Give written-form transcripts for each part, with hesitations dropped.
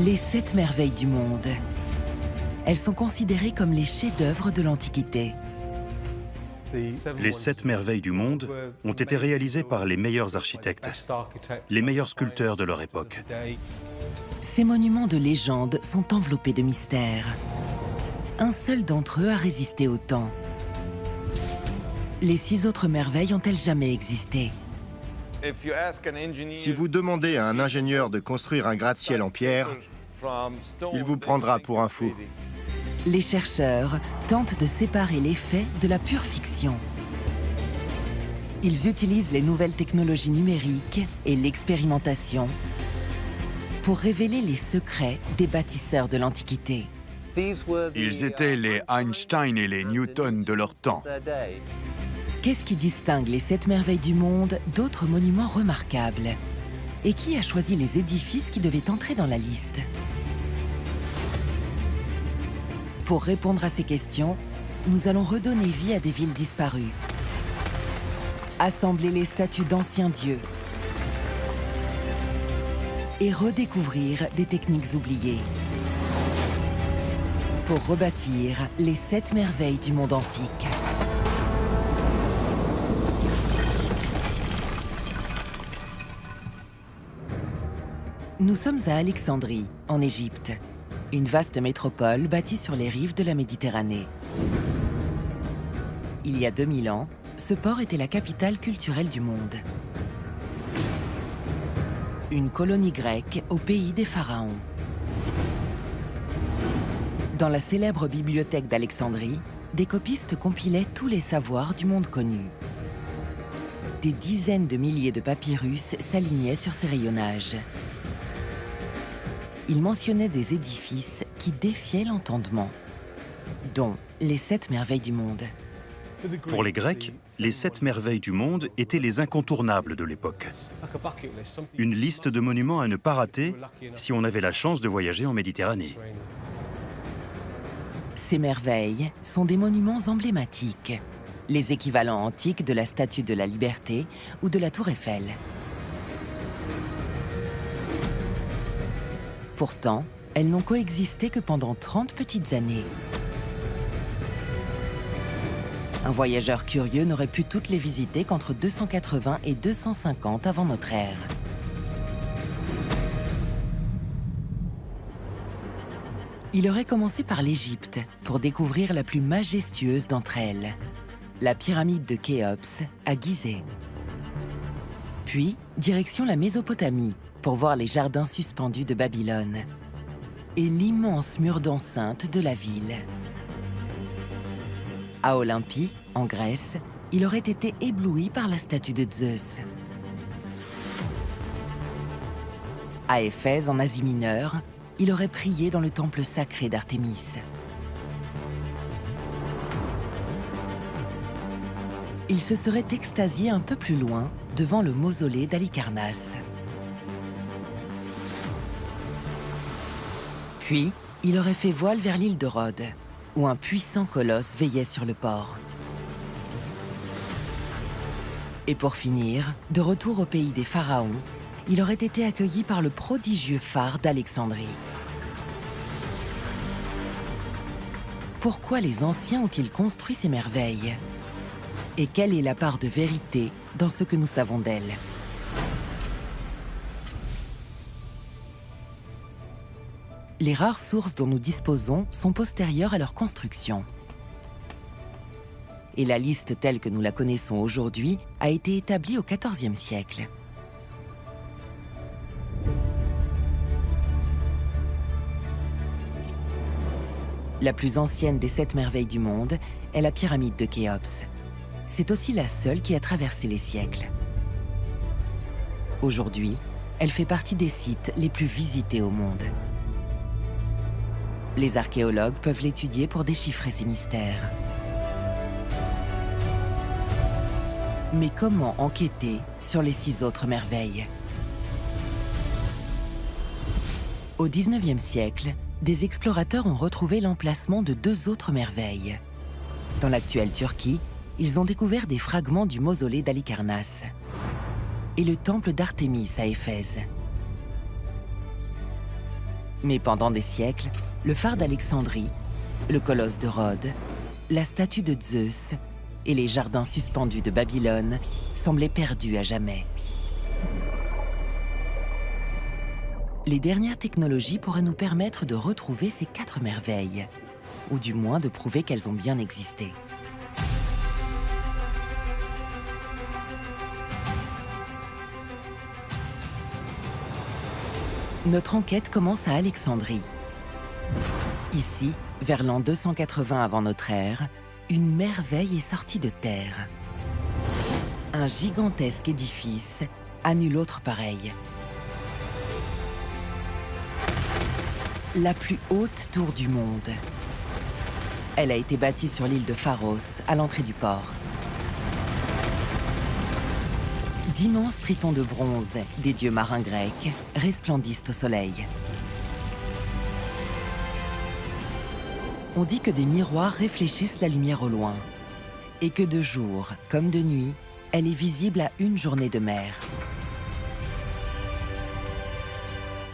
Les 7 merveilles du monde. Elles sont considérées comme les chefs-d'œuvre de l'Antiquité. Les 7 merveilles du monde ont été réalisées par les meilleurs architectes, les meilleurs sculpteurs de leur époque. Ces monuments de légende sont enveloppés de mystères. Un seul d'entre eux a résisté au temps. Les 6 autres merveilles ont-elles jamais existé? Si vous demandez à un ingénieur de construire un gratte-ciel en pierre, il vous prendra pour un fou. Les chercheurs tentent de séparer les faits de la pure fiction. Ils utilisent les nouvelles technologies numériques et l'expérimentation pour révéler les secrets des bâtisseurs de l'Antiquité. Ils étaient les Einstein et les Newton de leur temps. Qu'est-ce qui distingue les 7 merveilles du monde d'autres monuments remarquables? Et qui a choisi les édifices qui devaient entrer dans la liste? Pour répondre à ces questions, nous allons redonner vie à des villes disparues, assembler les statues d'anciens dieux et redécouvrir des techniques oubliées pour rebâtir les 7 merveilles du monde antique. Nous sommes à Alexandrie, en Égypte, une vaste métropole bâtie sur les rives de la Méditerranée. Il y a 2000 ans, ce port était la capitale culturelle du monde. Une colonie grecque au pays des pharaons. Dans la célèbre bibliothèque d'Alexandrie, des copistes compilaient tous les savoirs du monde connu. Des dizaines de milliers de papyrus s'alignaient sur ces rayonnages. Il mentionnait des édifices qui défiaient l'entendement, dont les 7 merveilles du monde. Pour les Grecs, les 7 merveilles du monde étaient les incontournables de l'époque. Une liste de monuments à ne pas rater si on avait la chance de voyager en Méditerranée. Ces merveilles sont des monuments emblématiques, les équivalents antiques de la Statue de la Liberté ou de la Tour Eiffel. Pourtant, elles n'ont coexisté que pendant 30 petites années. Un voyageur curieux n'aurait pu toutes les visiter qu'entre 280 et 250 avant notre ère. Il aurait commencé par l'Égypte pour découvrir la plus majestueuse d'entre elles, la pyramide de Khéops à Gizeh. Puis, direction la Mésopotamie, pour voir les jardins suspendus de Babylone et l'immense mur d'enceinte de la ville. À Olympie, en Grèce, il aurait été ébloui par la statue de Zeus. À Éphèse, en Asie mineure, il aurait prié dans le temple sacré d'Artémis. Il se serait extasié un peu plus loin devant le mausolée d'Halicarnasse. Puis, il aurait fait voile vers l'île de Rhodes, où un puissant colosse veillait sur le port. Et pour finir, de retour au pays des pharaons, il aurait été accueilli par le prodigieux phare d'Alexandrie. Pourquoi les anciens ont-ils construit ces merveilles? Et quelle est la part de vérité dans ce que nous savons d'elles? Les rares sources dont nous disposons sont postérieures à leur construction. Et la liste telle que nous la connaissons aujourd'hui a été établie au XIVe siècle. La plus ancienne des 7 merveilles du monde est la pyramide de Khéops. C'est aussi la seule qui a traversé les siècles. Aujourd'hui, elle fait partie des sites les plus visités au monde. Les archéologues peuvent l'étudier pour déchiffrer ces mystères. Mais comment enquêter sur les 6 autres merveilles? Au XIXe siècle, des explorateurs ont retrouvé l'emplacement de 2 autres merveilles. Dans l'actuelle Turquie, ils ont découvert des fragments du mausolée d'Halicarnasse et le temple d'Artémis à Éphèse. Mais pendant des siècles, le phare d'Alexandrie, le colosse de Rhodes, la statue de Zeus et les jardins suspendus de Babylone semblaient perdus à jamais. Les dernières technologies pourraient nous permettre de retrouver ces 4 merveilles, ou du moins de prouver qu'elles ont bien existé. Notre enquête commence à Alexandrie. Ici, vers l'an 280 avant notre ère, une merveille est sortie de terre. Un gigantesque édifice, à nul autre pareil. La plus haute tour du monde. Elle a été bâtie sur l'île de Pharos, à l'entrée du port. D'immenses tritons de bronze, des dieux marins grecs, resplendissent au soleil. On dit que des miroirs réfléchissent la lumière au loin, et que de jour comme de nuit, elle est visible à une journée de mer.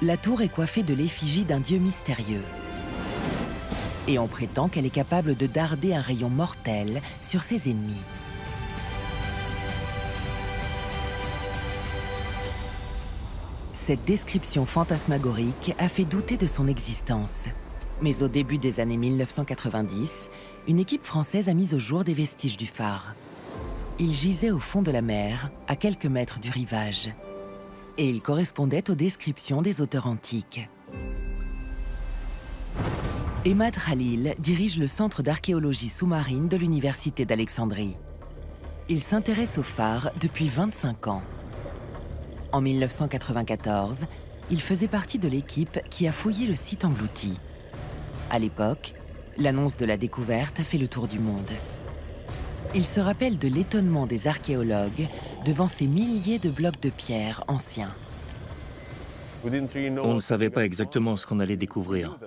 La tour est coiffée de l'effigie d'un dieu mystérieux. Et on prétend qu'elle est capable de darder un rayon mortel sur ses ennemis. Cette description fantasmagorique a fait douter de son existence. Mais au début des années 1990, une équipe française a mis au jour des vestiges du phare. Il gisait au fond de la mer, à quelques mètres du rivage. Et il correspondait aux descriptions des auteurs antiques. Emad Khalil dirige le Centre d'archéologie sous-marine de l'Université d'Alexandrie. Il s'intéresse au phare depuis 25 ans. En 1994, il faisait partie de l'équipe qui a fouillé le site englouti. À l'époque, l'annonce de la découverte a fait le tour du monde. Il se rappelle de l'étonnement des archéologues devant ces milliers de blocs de pierre anciens. On ne savait pas exactement ce qu'on allait découvrir.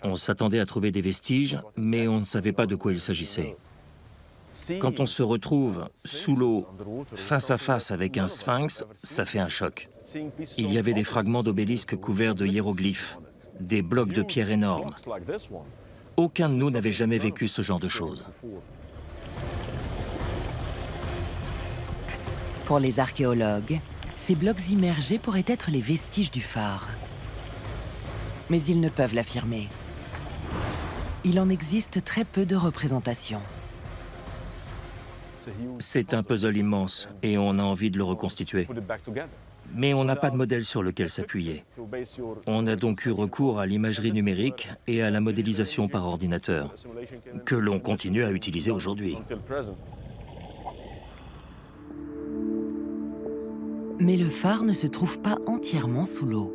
On s'attendait à trouver des vestiges, mais on ne savait pas de quoi il s'agissait. Quand on se retrouve sous l'eau, face à face avec un sphinx, ça fait un choc. Il y avait des fragments d'obélisques couverts de hiéroglyphes, des blocs de pierre énormes. Aucun de nous n'avait jamais vécu ce genre de choses. Pour les archéologues, ces blocs immergés pourraient être les vestiges du phare. Mais ils ne peuvent l'affirmer. Il en existe très peu de représentations. C'est un puzzle immense et on a envie de le reconstituer. Mais on n'a pas de modèle sur lequel s'appuyer. On a donc eu recours à l'imagerie numérique et à la modélisation par ordinateur, que l'on continue à utiliser aujourd'hui. Mais le phare ne se trouve pas entièrement sous l'eau.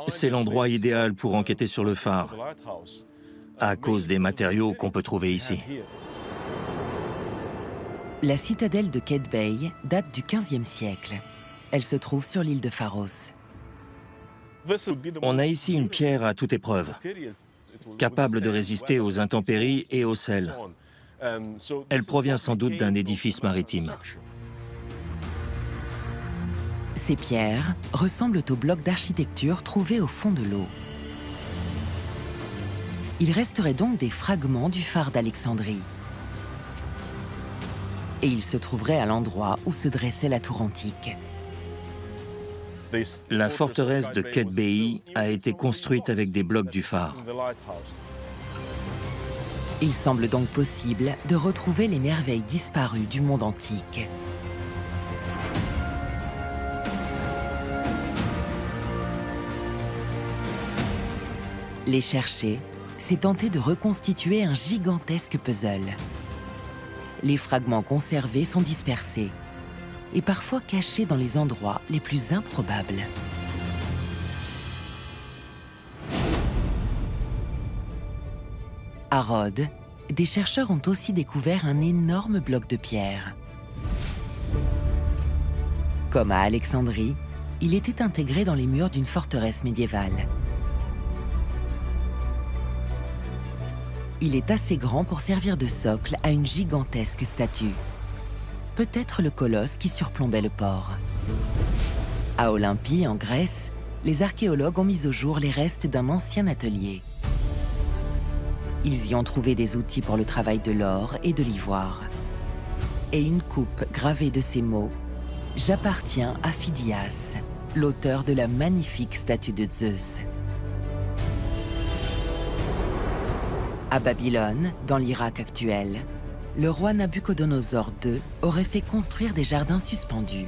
C'est l'endroit idéal pour enquêter sur le phare, à cause des matériaux qu'on peut trouver ici. La citadelle de Qued Bay date du XVe siècle. Elle se trouve sur l'île de Pharos. On a ici une pierre à toute épreuve, capable de résister aux intempéries et au sel. Elle provient sans doute d'un édifice maritime. Ces pierres ressemblent aux blocs d'architecture trouvés au fond de l'eau. Il resterait donc des fragments du phare d'Alexandrie. Et il se trouverait à l'endroit où se dressait la tour antique. La forteresse de Qued Bay a été construite avec des blocs du phare. Il semble donc possible de retrouver les merveilles disparues du monde antique. Les chercher, c'est tenter de reconstituer un gigantesque puzzle. Les fragments conservés sont dispersés et parfois cachés dans les endroits les plus improbables. À Rhodes, des chercheurs ont aussi découvert un énorme bloc de pierre. Comme à Alexandrie, il était intégré dans les murs d'une forteresse médiévale. Il est assez grand pour servir de socle à une gigantesque statue. Peut-être le colosse qui surplombait le port. À Olympie, en Grèce, les archéologues ont mis au jour les restes d'un ancien atelier. Ils y ont trouvé des outils pour le travail de l'or et de l'ivoire. Et une coupe gravée de ces mots « J'appartiens à Phidias », l'auteur de la magnifique statue de Zeus. À Babylone, dans l'Irak actuel, le roi Nabuchodonosor II aurait fait construire des jardins suspendus.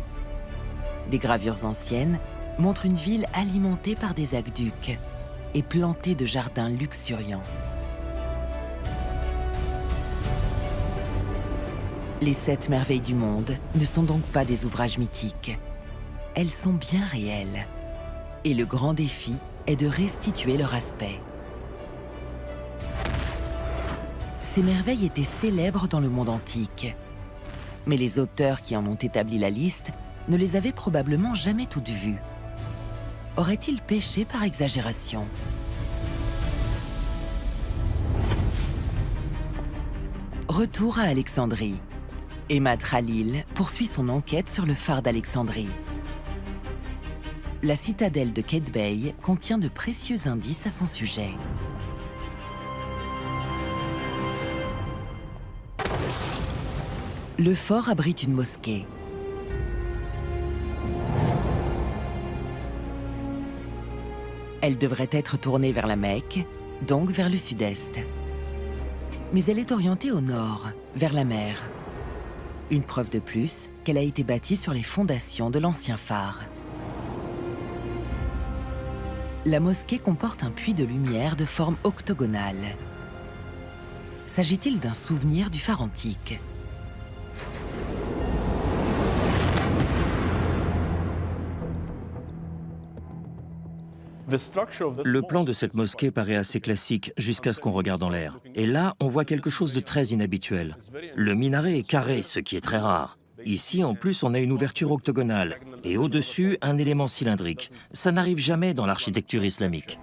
Des gravures anciennes montrent une ville alimentée par des aqueducs et plantée de jardins luxuriants. Les 7 merveilles du monde ne sont donc pas des ouvrages mythiques. Elles sont bien réelles. Et le grand défi est de restituer leur aspect. Ces merveilles étaient célèbres dans le monde antique. Mais les auteurs qui en ont établi la liste ne les avaient probablement jamais toutes vues. Auraient-ils péché par exagération? Retour à Alexandrie. Emad Khalil poursuit son enquête sur le phare d'Alexandrie. La citadelle de Kedbei contient de précieux indices à son sujet. Le fort abrite une mosquée. Elle devrait être tournée vers la Mecque, donc vers le sud-est. Mais elle est orientée au nord, vers la mer. Une preuve de plus qu'elle a été bâtie sur les fondations de l'ancien phare. La mosquée comporte un puits de lumière de forme octogonale. S'agit-il d'un souvenir du phare antique? Le plan de cette mosquée paraît assez classique jusqu'à ce qu'on regarde en l'air. Et là, on voit quelque chose de très inhabituel. Le minaret est carré, ce qui est très rare. Ici, en plus, on a une ouverture octogonale. Et au-dessus, un élément cylindrique. Ça n'arrive jamais dans l'architecture islamique.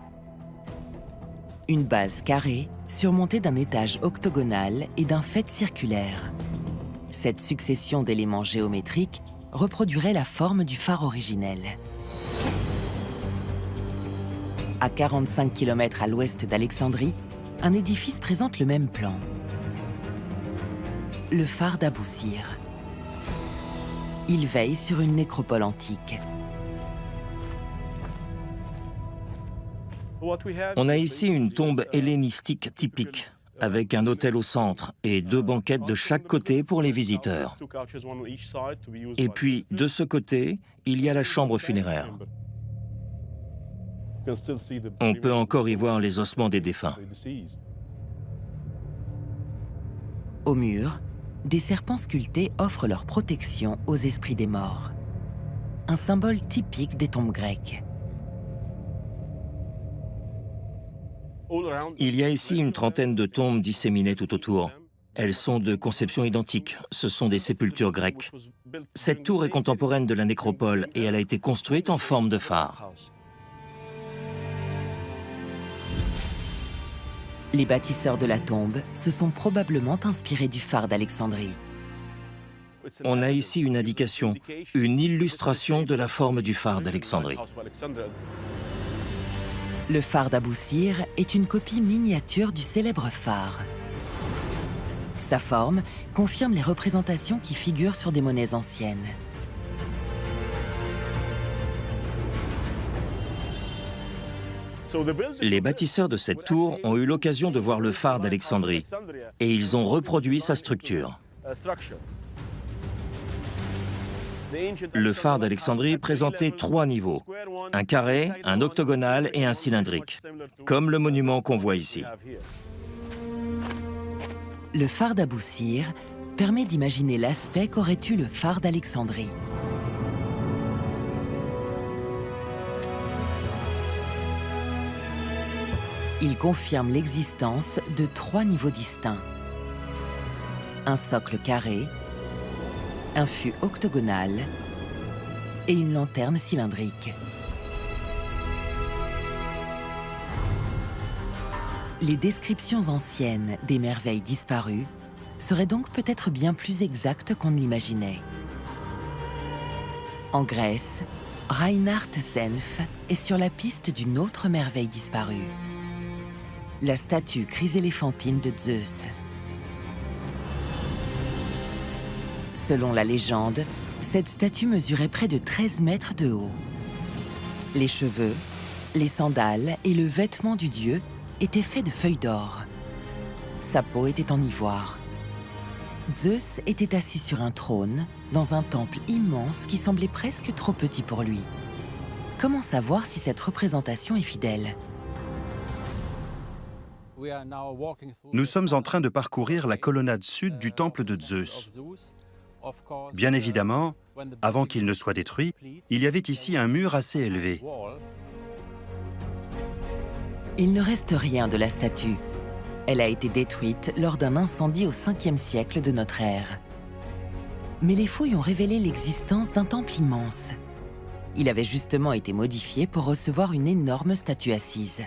Une base carrée, surmontée d'un étage octogonal et d'un faîte circulaire. Cette succession d'éléments géométriques reproduirait la forme du phare originel. À 45 km à l'ouest d'Alexandrie, un édifice présente le même plan. Le phare d'Abou-Sir. Il veille sur une nécropole antique. On a ici une tombe hellénistique typique, avec un autel au centre et 2 banquettes de chaque côté pour les visiteurs. Et puis, de ce côté, il y a la chambre funéraire. On peut encore y voir les ossements des défunts. Au mur, des serpents sculptés offrent leur protection aux esprits des morts. Un symbole typique des tombes grecques. Il y a ici une trentaine de tombes disséminées tout autour. Elles sont de conception identique. Ce sont des sépultures grecques. Cette tour est contemporaine de la nécropole et elle a été construite en forme de phare. Les bâtisseurs de la tombe se sont probablement inspirés du phare d'Alexandrie. On a ici une indication, une illustration de la forme du phare d'Alexandrie. Le phare d'Abou-Sir est une copie miniature du célèbre phare. Sa forme confirme les représentations qui figurent sur des monnaies anciennes. Les bâtisseurs de cette tour ont eu l'occasion de voir le phare d'Alexandrie et ils ont reproduit sa structure. Le phare d'Alexandrie présentait 3 niveaux, un carré, un octogonal et un cylindrique, comme le monument qu'on voit ici. Le phare d'Abou-Sir permet d'imaginer l'aspect qu'aurait eu le phare d'Alexandrie. Il confirme l'existence de 3 niveaux distincts. Un socle carré, un fût octogonal et une lanterne cylindrique. Les descriptions anciennes des merveilles disparues seraient donc peut-être bien plus exactes qu'on ne l'imaginait. En Grèce, 3 niveaux distincts. Un socle carré, un fût octogonal et une lanterne cylindrique. Les descriptions anciennes des merveilles disparues seraient donc peut-être bien plus exactes qu'on ne l'imaginait. En Grèce, 3 niveaux distincts. Un socle carré, un fût octogonal et une lanterne cylindrique. Reinhard Senf est sur la piste d'une autre merveille disparue. La statue chryséléphantine de Zeus. Selon la légende, cette statue mesurait près de 13 mètres de haut. Les cheveux, les sandales et le vêtement du dieu étaient faits de feuilles d'or. Sa peau était en ivoire. Zeus était assis sur un trône, dans un temple immense qui semblait presque trop petit pour lui. Comment savoir si cette représentation est fidèle? Nous sommes en train de parcourir la colonnade sud du temple de Zeus. Bien évidemment, avant qu'il ne soit détruit, il y avait ici un mur assez élevé. Il ne reste rien de la statue. Elle a été détruite lors d'un incendie au 5e siècle de notre ère. Mais les fouilles ont révélé l'existence d'un temple immense. Il avait justement été modifié pour recevoir une énorme statue assise.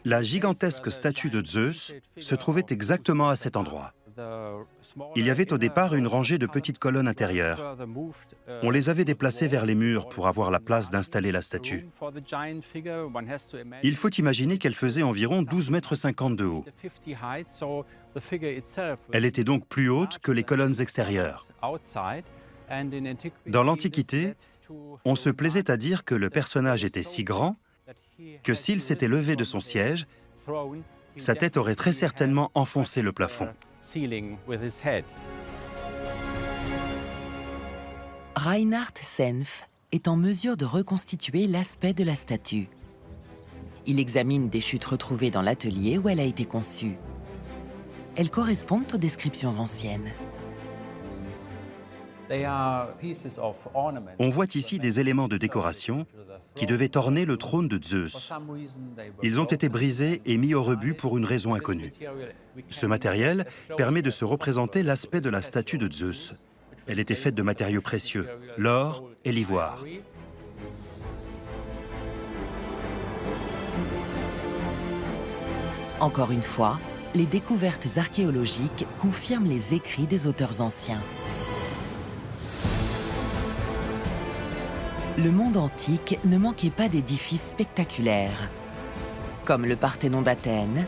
La gigantesque statue de Zeus se trouvait exactement à cet endroit. Il y avait au départ une rangée de petites colonnes intérieures. On les avait déplacées vers les murs pour avoir la place d'installer la statue. Il faut imaginer qu'elle faisait environ 12,50 m de haut. Elle était donc plus haute que les colonnes extérieures. Dans l'Antiquité, on se plaisait à dire que le personnage était si grand que s'il s'était levé de son siège, sa tête aurait très certainement enfoncé le plafond. Reinhard Senf est en mesure de reconstituer l'aspect de la statue. Il examine des chutes retrouvées dans l'atelier où elle a été conçue. Elles correspondent aux descriptions anciennes. On voit ici des éléments de décoration qui devaient orner le trône de Zeus. Ils ont été brisés et mis au rebut pour une raison inconnue. Ce matériel permet de se représenter l'aspect de la statue de Zeus. Elle était faite de matériaux précieux, l'or et l'ivoire. Encore une fois, les découvertes archéologiques confirment les écrits des auteurs anciens. Le monde antique ne manquait pas d'édifices spectaculaires, comme le Parthénon d'Athènes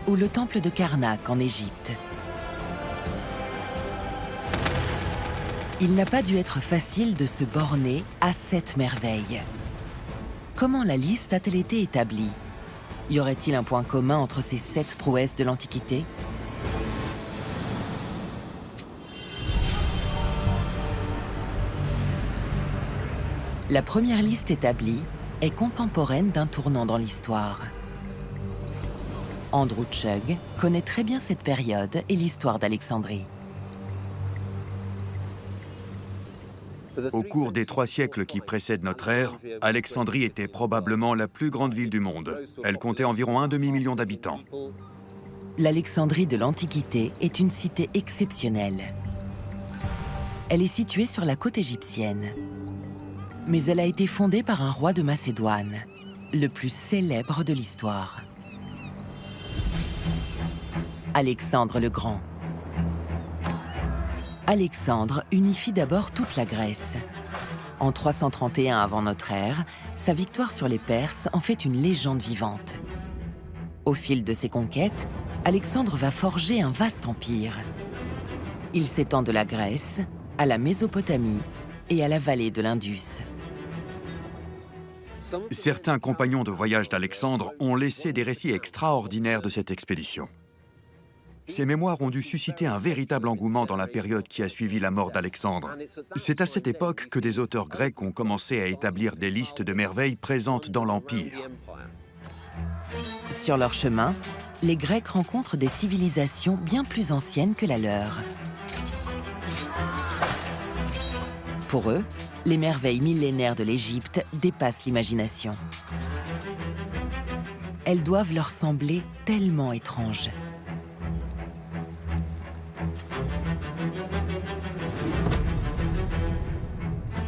ou le temple de Karnak en Égypte. Il n'a pas dû être facile de se borner à cette merveille. Comment la liste a-t-elle été établie? Y aurait-il un point commun entre ces 7 prouesses de l'Antiquité? La première liste établie est contemporaine d'un tournant dans l'histoire. Andrew Chugg connaît très bien cette période et l'histoire d'Alexandrie. Au cours des 3 siècles qui précèdent notre ère, Alexandrie était probablement la plus grande ville du monde. Elle comptait environ un demi-million d'habitants. L'Alexandrie de l'Antiquité est une cité exceptionnelle. Elle est située sur la côte égyptienne. Mais elle a été fondée par un roi de Macédoine, le plus célèbre de l'histoire. Alexandre le Grand. Alexandre unifie d'abord toute la Grèce. En 331 avant notre ère, sa victoire sur les Perses en fait une légende vivante. Au fil de ses conquêtes, Alexandre va forger un vaste empire. Il s'étend de la Grèce à la Mésopotamie et à la vallée de l'Indus. Certains compagnons de voyage d'Alexandre ont laissé des récits extraordinaires de cette expédition. Ces mémoires ont dû susciter un véritable engouement dans la période qui a suivi la mort d'Alexandre. C'est à cette époque que des auteurs grecs ont commencé à établir des listes de merveilles présentes dans l'Empire. Sur leur chemin, les Grecs rencontrent des civilisations bien plus anciennes que la leur. Pour eux, les merveilles millénaires de l'Égypte dépassent l'imagination. Elles doivent leur sembler tellement étranges.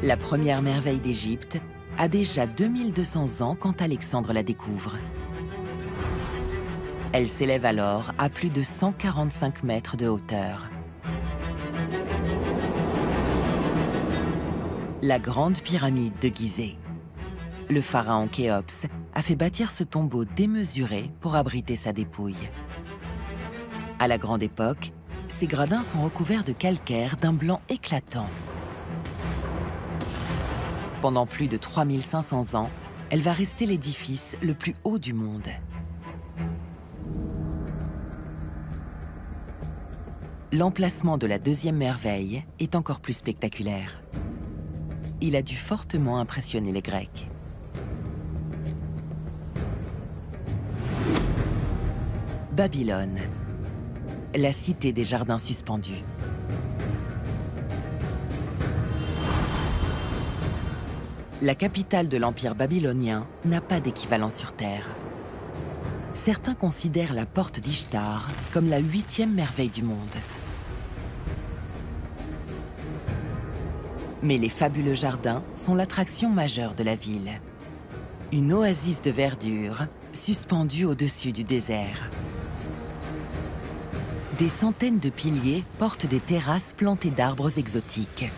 La première merveille d'Égypte a déjà 2200 ans quand Alexandre la découvre. Elle s'élève alors à plus de 145 mètres de hauteur. La grande pyramide de Gizeh. Le pharaon Khéops a fait bâtir ce tombeau démesuré pour abriter sa dépouille. À la grande époque, ces gradins sont recouverts de calcaire d'un blanc éclatant. Pendant plus de 3500 ans, elle va rester l'édifice le plus haut du monde. L'emplacement de la deuxième merveille est encore plus spectaculaire. Il a dû fortement impressionner les Grecs. Babylone, la cité des jardins suspendus. La capitale de l'Empire babylonien n'a pas d'équivalent sur Terre. Certains considèrent la porte d'Ishtar comme la 8e merveille du monde. Mais les fabuleux jardins sont l'attraction majeure de la ville. Une oasis de verdure suspendue au-dessus du désert. Des centaines de piliers portent des terrasses plantées d'arbres exotiques.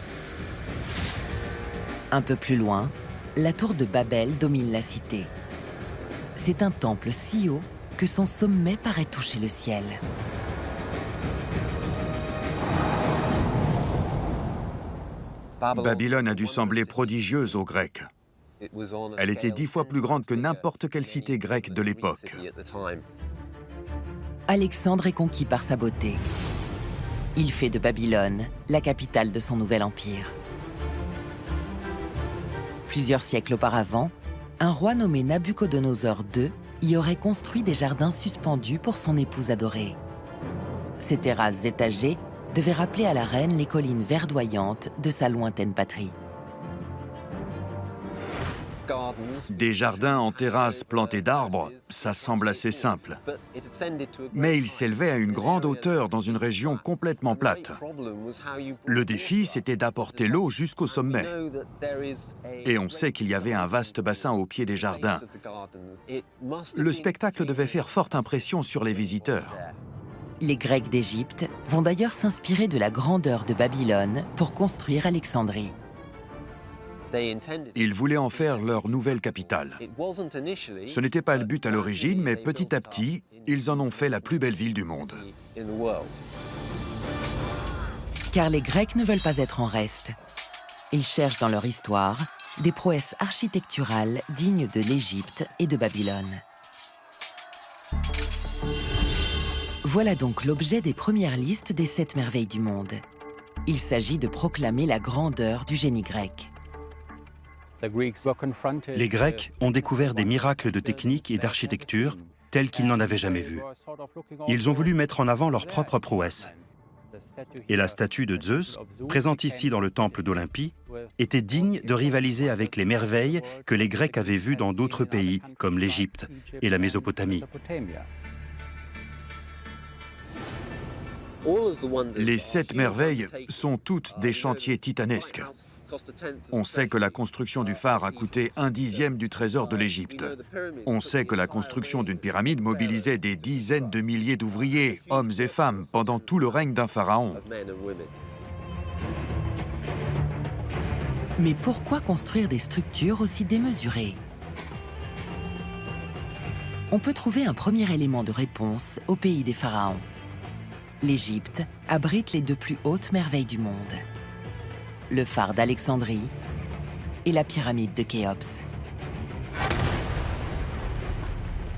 Un peu plus loin, la tour de Babel domine la cité. C'est un temple si haut que son sommet paraît toucher le ciel. Babylone a dû sembler prodigieuse aux Grecs. Elle était 10 fois plus grande que n'importe quelle cité grecque de l'époque. Alexandre est conquis par sa beauté. Il fait de Babylone la capitale de son nouvel empire. Plusieurs siècles auparavant, un roi nommé Nabuchodonosor II y aurait construit des jardins suspendus pour son épouse adorée. Ces terrasses étagées devaient rappeler à la reine les collines verdoyantes de sa lointaine patrie. Des jardins en terrasse plantés d'arbres, ça semble assez simple. Mais ils s'élevaient à une grande hauteur dans une région complètement plate. Le défi, c'était d'apporter l'eau jusqu'au sommet. Et on sait qu'il y avait un vaste bassin au pied des jardins. Le spectacle devait faire forte impression sur les visiteurs. Les Grecs d'Égypte vont d'ailleurs s'inspirer de la grandeur de Babylone pour construire Alexandrie. Ils voulaient en faire leur nouvelle capitale. Ce n'était pas le but à l'origine, mais petit à petit, ils en ont fait la plus belle ville du monde. Car les Grecs ne veulent pas être en reste. Ils cherchent dans leur histoire des prouesses architecturales dignes de l'Égypte et de Babylone. Voilà donc l'objet des premières listes des 7 merveilles du monde. Il s'agit de proclamer la grandeur du génie grec. Les Grecs ont découvert des miracles de technique et d'architecture tels qu'ils n'en avaient jamais vus. Ils ont voulu mettre en avant leurs propres prouesses. Et la statue de Zeus, présente ici dans le temple d'Olympie, était digne de rivaliser avec les merveilles que les Grecs avaient vues dans d'autres pays, comme l'Égypte et la Mésopotamie. Les 7 merveilles sont toutes des chantiers titanesques. On sait que la construction du phare a coûté 1/10 du trésor de l'Égypte. On sait que la construction d'une pyramide mobilisait des dizaines de milliers d'ouvriers, hommes et femmes, pendant tout le règne d'un pharaon. Mais pourquoi construire des structures aussi démesurées? On peut trouver un premier élément de réponse au pays des pharaons. L'Égypte abrite les 2 plus hautes merveilles du monde. Le phare d'Alexandrie et la pyramide de Khéops.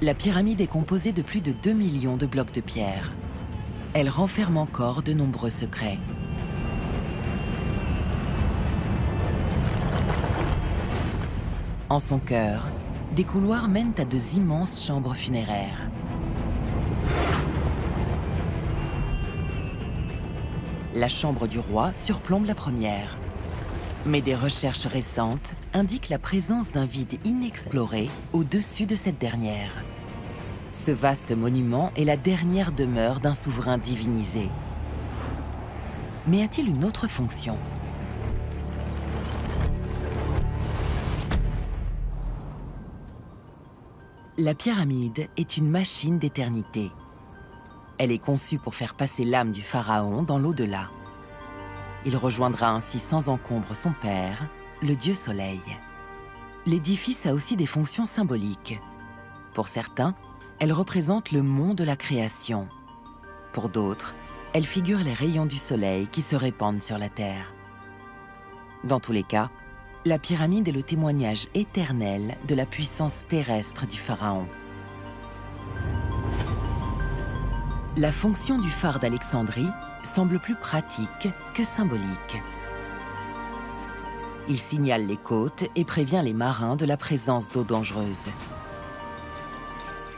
La pyramide est composée de plus de 2 millions de blocs de pierre. Elle renferme encore de nombreux secrets. En son cœur, des couloirs mènent à 2 immenses chambres funéraires. La chambre du roi surplombe la première. Mais des recherches récentes indiquent la présence d'un vide inexploré au-dessus de cette dernière. Ce vaste monument est la dernière demeure d'un souverain divinisé. Mais a-t-il une autre fonction? La pyramide est une machine d'éternité. Elle est conçue pour faire passer l'âme du pharaon dans l'au-delà. Il rejoindra ainsi sans encombre son père le dieu soleil. L'édifice a aussi des fonctions symboliques. Pour certains, elle représente le mont de la création. Pour d'autres, elle figure les rayons du soleil qui se répandent sur la terre. Dans tous les cas, la pyramide est le témoignage éternel de la puissance terrestre du pharaon. La fonction du phare d'Alexandrie semble plus pratique que symbolique. Il signale les côtes et prévient les marins de la présence d'eau dangereuse.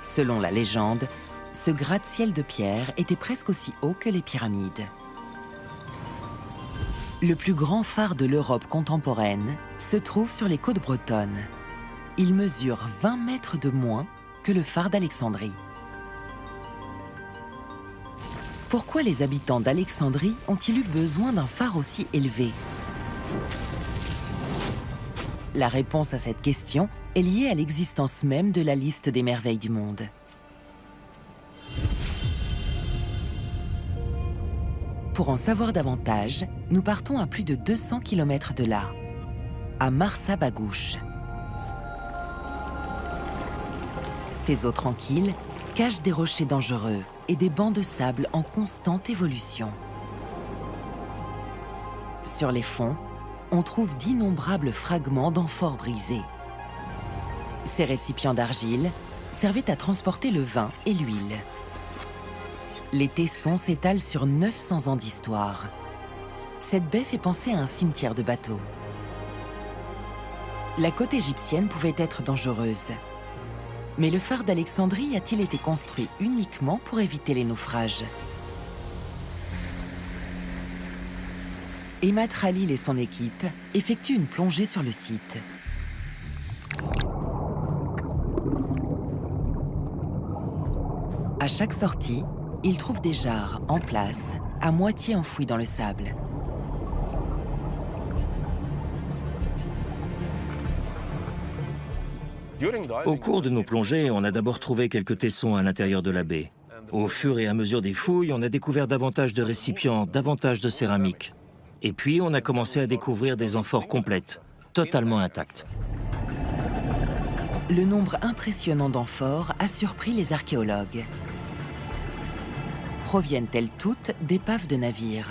Selon la légende, ce gratte-ciel de pierre était presque aussi haut que les pyramides. Le plus grand phare de l'Europe contemporaine se trouve sur les côtes bretonnes. Il mesure 20 mètres de moins que le phare d'Alexandrie. Pourquoi les habitants d'Alexandrie ont-ils eu besoin d'un phare aussi élevé? La réponse à cette question est liée à l'existence même de la liste des merveilles du monde. Pour en savoir davantage, nous partons à plus de 200 km de là, à Marsa Bagouche. Ces eaux tranquilles cachent des rochers dangereux et des bancs de sable en constante évolution. Sur les fonds, on trouve d'innombrables fragments d'amphores brisés. Ces récipients d'argile servaient à transporter le vin et l'huile. Les tessons s'étalent sur 900 ans d'histoire. Cette baie fait penser à un cimetière de bateaux. La côte égyptienne pouvait être dangereuse. Mais le phare d'Alexandrie a-t-il été construit uniquement pour éviter les naufrages? Emad Khalil et son équipe effectuent une plongée sur le site. À chaque sortie, ils trouvent des jarres en place, à moitié enfouies dans le sable. Au cours de nos plongées, on a d'abord trouvé quelques tessons à l'intérieur de la baie. Au fur et à mesure des fouilles, on a découvert davantage de récipients, davantage de céramique. Et puis, on a commencé à découvrir des amphores complètes, totalement intactes. Le nombre impressionnant d'amphores a surpris les archéologues. Proviennent-elles toutes d'épaves de navires?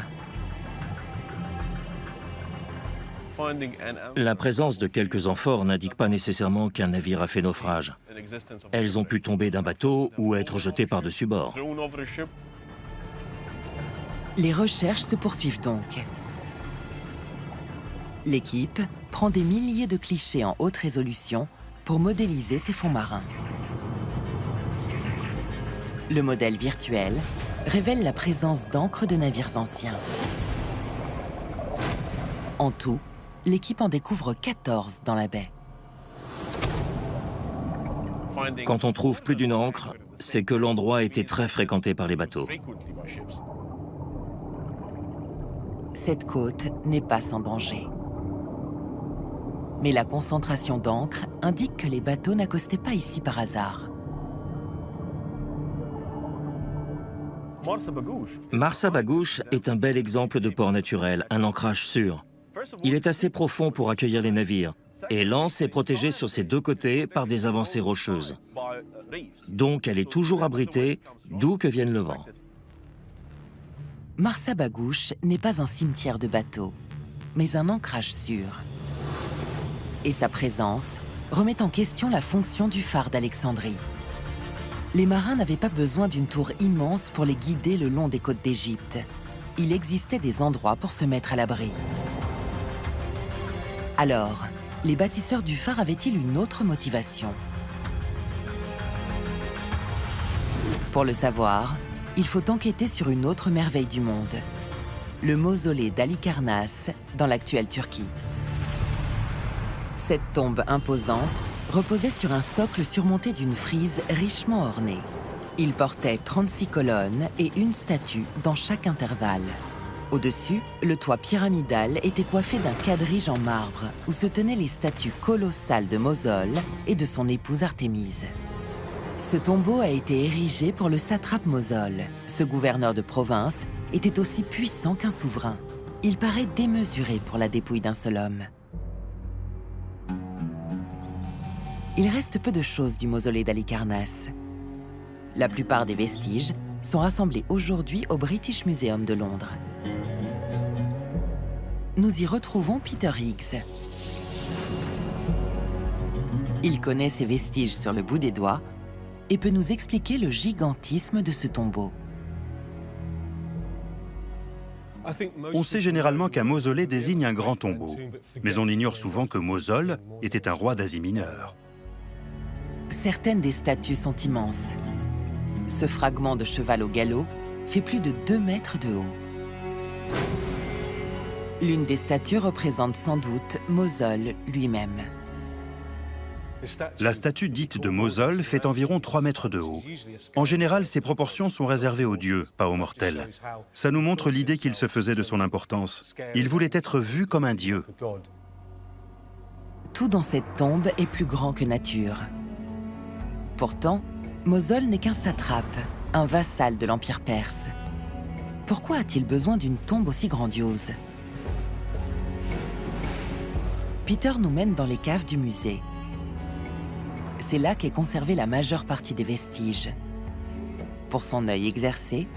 La présence de quelques amphores n'indique pas nécessairement qu'un navire a fait naufrage. Elles ont pu tomber d'un bateau ou être jetées par-dessus bord. Les recherches se poursuivent donc. L'équipe prend des milliers de clichés en haute résolution pour modéliser ces fonds marins. Le modèle virtuel révèle la présence d'encre de navires anciens. En tout, l'équipe en découvre 14 dans la baie. Quand on trouve plus d'une ancre, c'est que l'endroit était très fréquenté par les bateaux. Cette côte n'est pas sans danger. Mais la concentration d'encre indique que les bateaux n'accostaient pas ici par hasard. Marsa Bagouche est un bel exemple de port naturel, un ancrage sûr. Il est assez profond pour accueillir les navires, et l'anse est protégée sur ses deux côtés par des avancées rocheuses. Donc elle est toujours abritée, d'où que vienne le vent. Marsa Bagouche n'est pas un cimetière de bateaux, mais un ancrage sûr. Et sa présence remet en question la fonction du phare d'Alexandrie. Les marins n'avaient pas besoin d'une tour immense pour les guider le long des côtes d'Égypte. Il existait des endroits pour se mettre à l'abri. Alors, les bâtisseurs du phare avaient-ils une autre motivation? Pour le savoir, il faut enquêter sur une autre merveille du monde, le mausolée d'Halikarnasse dans l'actuelle Turquie. Cette tombe imposante reposait sur un socle surmonté d'une frise richement ornée. Il portait 36 colonnes et une statue dans chaque intervalle. Au-dessus, le toit pyramidal était coiffé d'un quadrige en marbre où se tenaient les statues colossales de Mosol et de son épouse Artémise. Ce tombeau a été érigé pour le satrape Mosol. Ce gouverneur de province était aussi puissant qu'un souverain. Il paraît démesuré pour la dépouille d'un seul homme. il reste peu de choses du mausolée d'Halicarnasse. La plupart des vestiges sont rassemblés aujourd'hui au British Museum de Londres. Nous y retrouvons Peter Higgs. Il connaît ces vestiges sur le bout des doigts et peut nous expliquer le gigantisme de ce tombeau. On sait généralement qu'un mausolée désigne un grand tombeau, mais on ignore souvent que Mosol était un roi d'Asie mineure. Certaines des statues sont immenses. Ce fragment de cheval au galop fait plus de 2 mètres de haut. L'une des statues représente sans doute Mosol lui-même. La statue dite de Mosol fait environ 3 mètres de haut. En général, ses proportions sont réservées aux dieux, pas aux mortels. Ça nous montre l'idée qu'il se faisait de son importance. Il voulait être vu comme un dieu. Tout dans cette tombe est plus grand que nature. Pourtant, Mosol n'est qu'un satrape, un vassal de l'Empire perse. Pourquoi a-t-il besoin d'une tombe aussi grandiose? Peter nous mène dans les caves du musée. C'est là qu'est conservée la majeure partie des vestiges. Pour son œil exercé,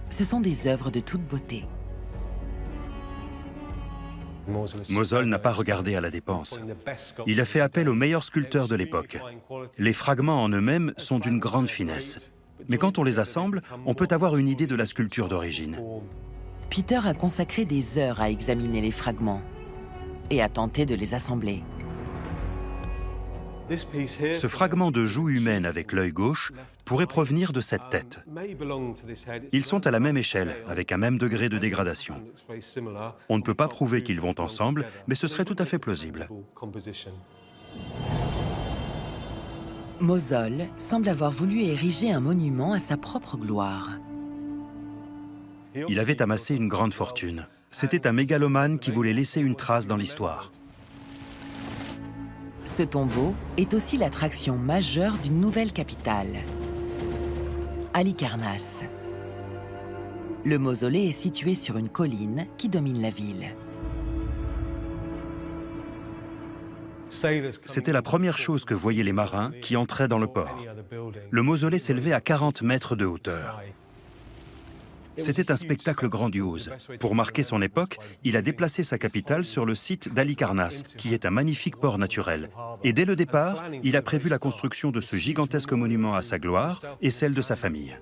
ce sont des œuvres de toute beauté. Mosol n'a pas regardé à la dépense. Il a fait appel aux meilleurs sculpteurs de l'époque. Les fragments en eux-mêmes sont d'une grande finesse. Mais quand on les assemble, on peut avoir une idée de la sculpture d'origine. Peter a consacré des heures à examiner les fragments et a tenté de les assembler. Ce fragment de joue humaine avec l'œil gauche pourrait provenir de cette tête. Ils sont à la même échelle, avec un même degré de dégradation. On ne peut pas prouver qu'ils vont ensemble, mais ce serait tout à fait plausible. Mosol semble avoir voulu ériger un monument à sa propre gloire. Il avait amassé une grande fortune. C'était un mégalomane qui voulait laisser une trace dans l'histoire. Ce tombeau est aussi l'attraction majeure d'une nouvelle capitale, Halicarnasse. Le mausolée est situé sur une colline qui domine la ville. C'était la première chose que voyaient les marins qui entraient dans le port. Le mausolée s'élevait à 40 mètres de hauteur. C'était un spectacle grandiose. Pour marquer son époque, il a déplacé sa capitale sur le site d'Halicarnasse, qui est un magnifique port naturel. Et dès le départ, il a prévu la construction de ce gigantesque monument à sa gloire et celle de sa famille.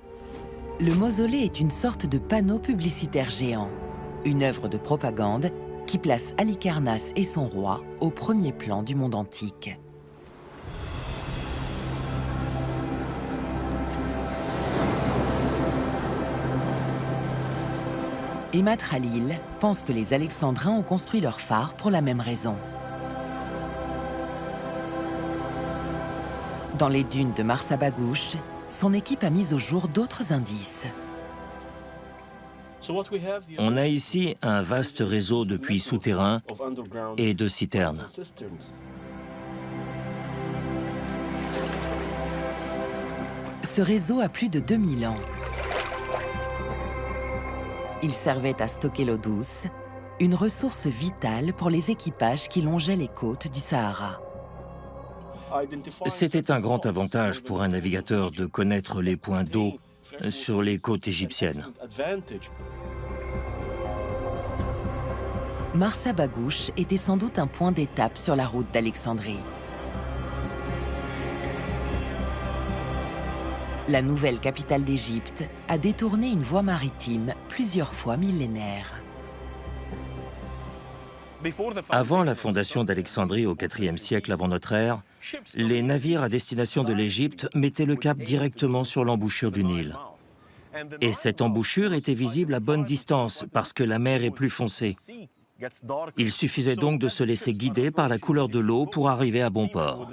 Le mausolée est une sorte de panneau publicitaire géant, une œuvre de propagande qui place Halicarnasse et son roi au premier plan du monde antique. Emad Khalil pense que les Alexandrins ont construit leur phare pour la même raison. Dans les dunes de Marsa Bagouche, son équipe a mis au jour d'autres indices. On a ici un vaste réseau de puits souterrains et de citernes. Ce réseau a plus de 2000 ans. Il servait à stocker l'eau douce, une ressource vitale pour les équipages qui longeaient les côtes du Sahara. C'était un grand avantage pour un navigateur de connaître les points d'eau sur les côtes égyptiennes. Marsa Bagouche était sans doute un point d'étape sur la route d'Alexandrie. La nouvelle capitale d'Égypte a détourné une voie maritime plusieurs fois millénaire. Avant la fondation d'Alexandrie au IVe siècle avant notre ère, les navires à destination de l'Égypte mettaient le cap directement sur l'embouchure du Nil. Et cette embouchure était visible à bonne distance parce que la mer est plus foncée. Il suffisait donc de se laisser guider par la couleur de l'eau pour arriver à bon port.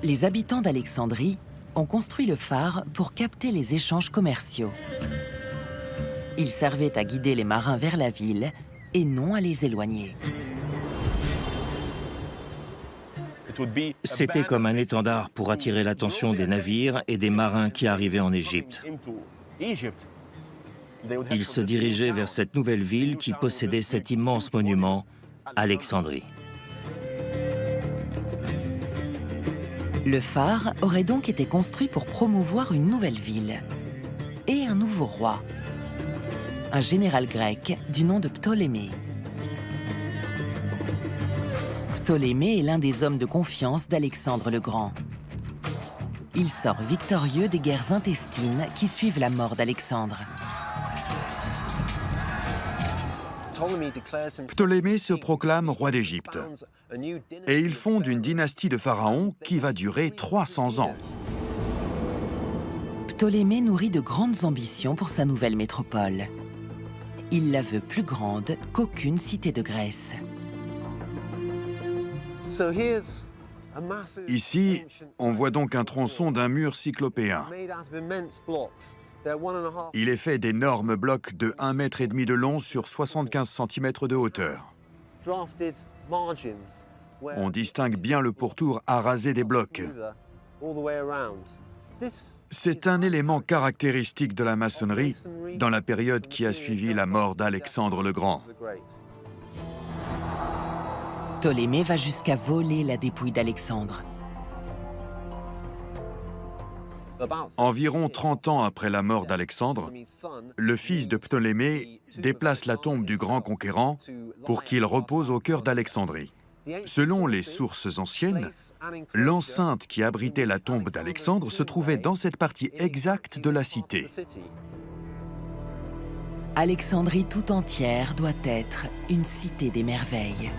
Les habitants d'Alexandrie ont construit le phare pour capter les échanges commerciaux. Il servait à guider les marins vers la ville et non à les éloigner. C'était comme un étendard pour attirer l'attention des navires et des marins qui arrivaient en Égypte. Ils se dirigeaient vers cette nouvelle ville qui possédait cet immense monument, Alexandrie. Le phare aurait donc été construit pour promouvoir une nouvelle ville et un nouveau roi, un général grec du nom de Ptolémée. Ptolémée est l'un des hommes de confiance d'Alexandre le Grand. Il sort victorieux des guerres intestines qui suivent la mort d'Alexandre. Ptolémée se proclame roi d'Égypte et il fonde une dynastie de pharaons qui va durer 300 ans. Ptolémée nourrit de grandes ambitions pour sa nouvelle métropole. Il la veut plus grande qu'aucune cité de Grèce. Ici, on voit donc un tronçon d'un mur cyclopéen. Il est fait d'énormes blocs de 1,5 mètre de long sur 75 cm de hauteur. On distingue bien le pourtour arasé des blocs. C'est un élément caractéristique de la maçonnerie dans la période qui a suivi la mort d'Alexandre le Grand. Ptolémée va jusqu'à voler la dépouille d'Alexandre. Environ 30 ans après la mort d'Alexandre, le fils de Ptolémée déplace la tombe du grand conquérant pour qu'il repose au cœur d'Alexandrie. Selon les sources anciennes, l'enceinte qui abritait la tombe d'Alexandre se trouvait dans cette partie exacte de la cité. Alexandrie tout entière doit être une cité des merveilles.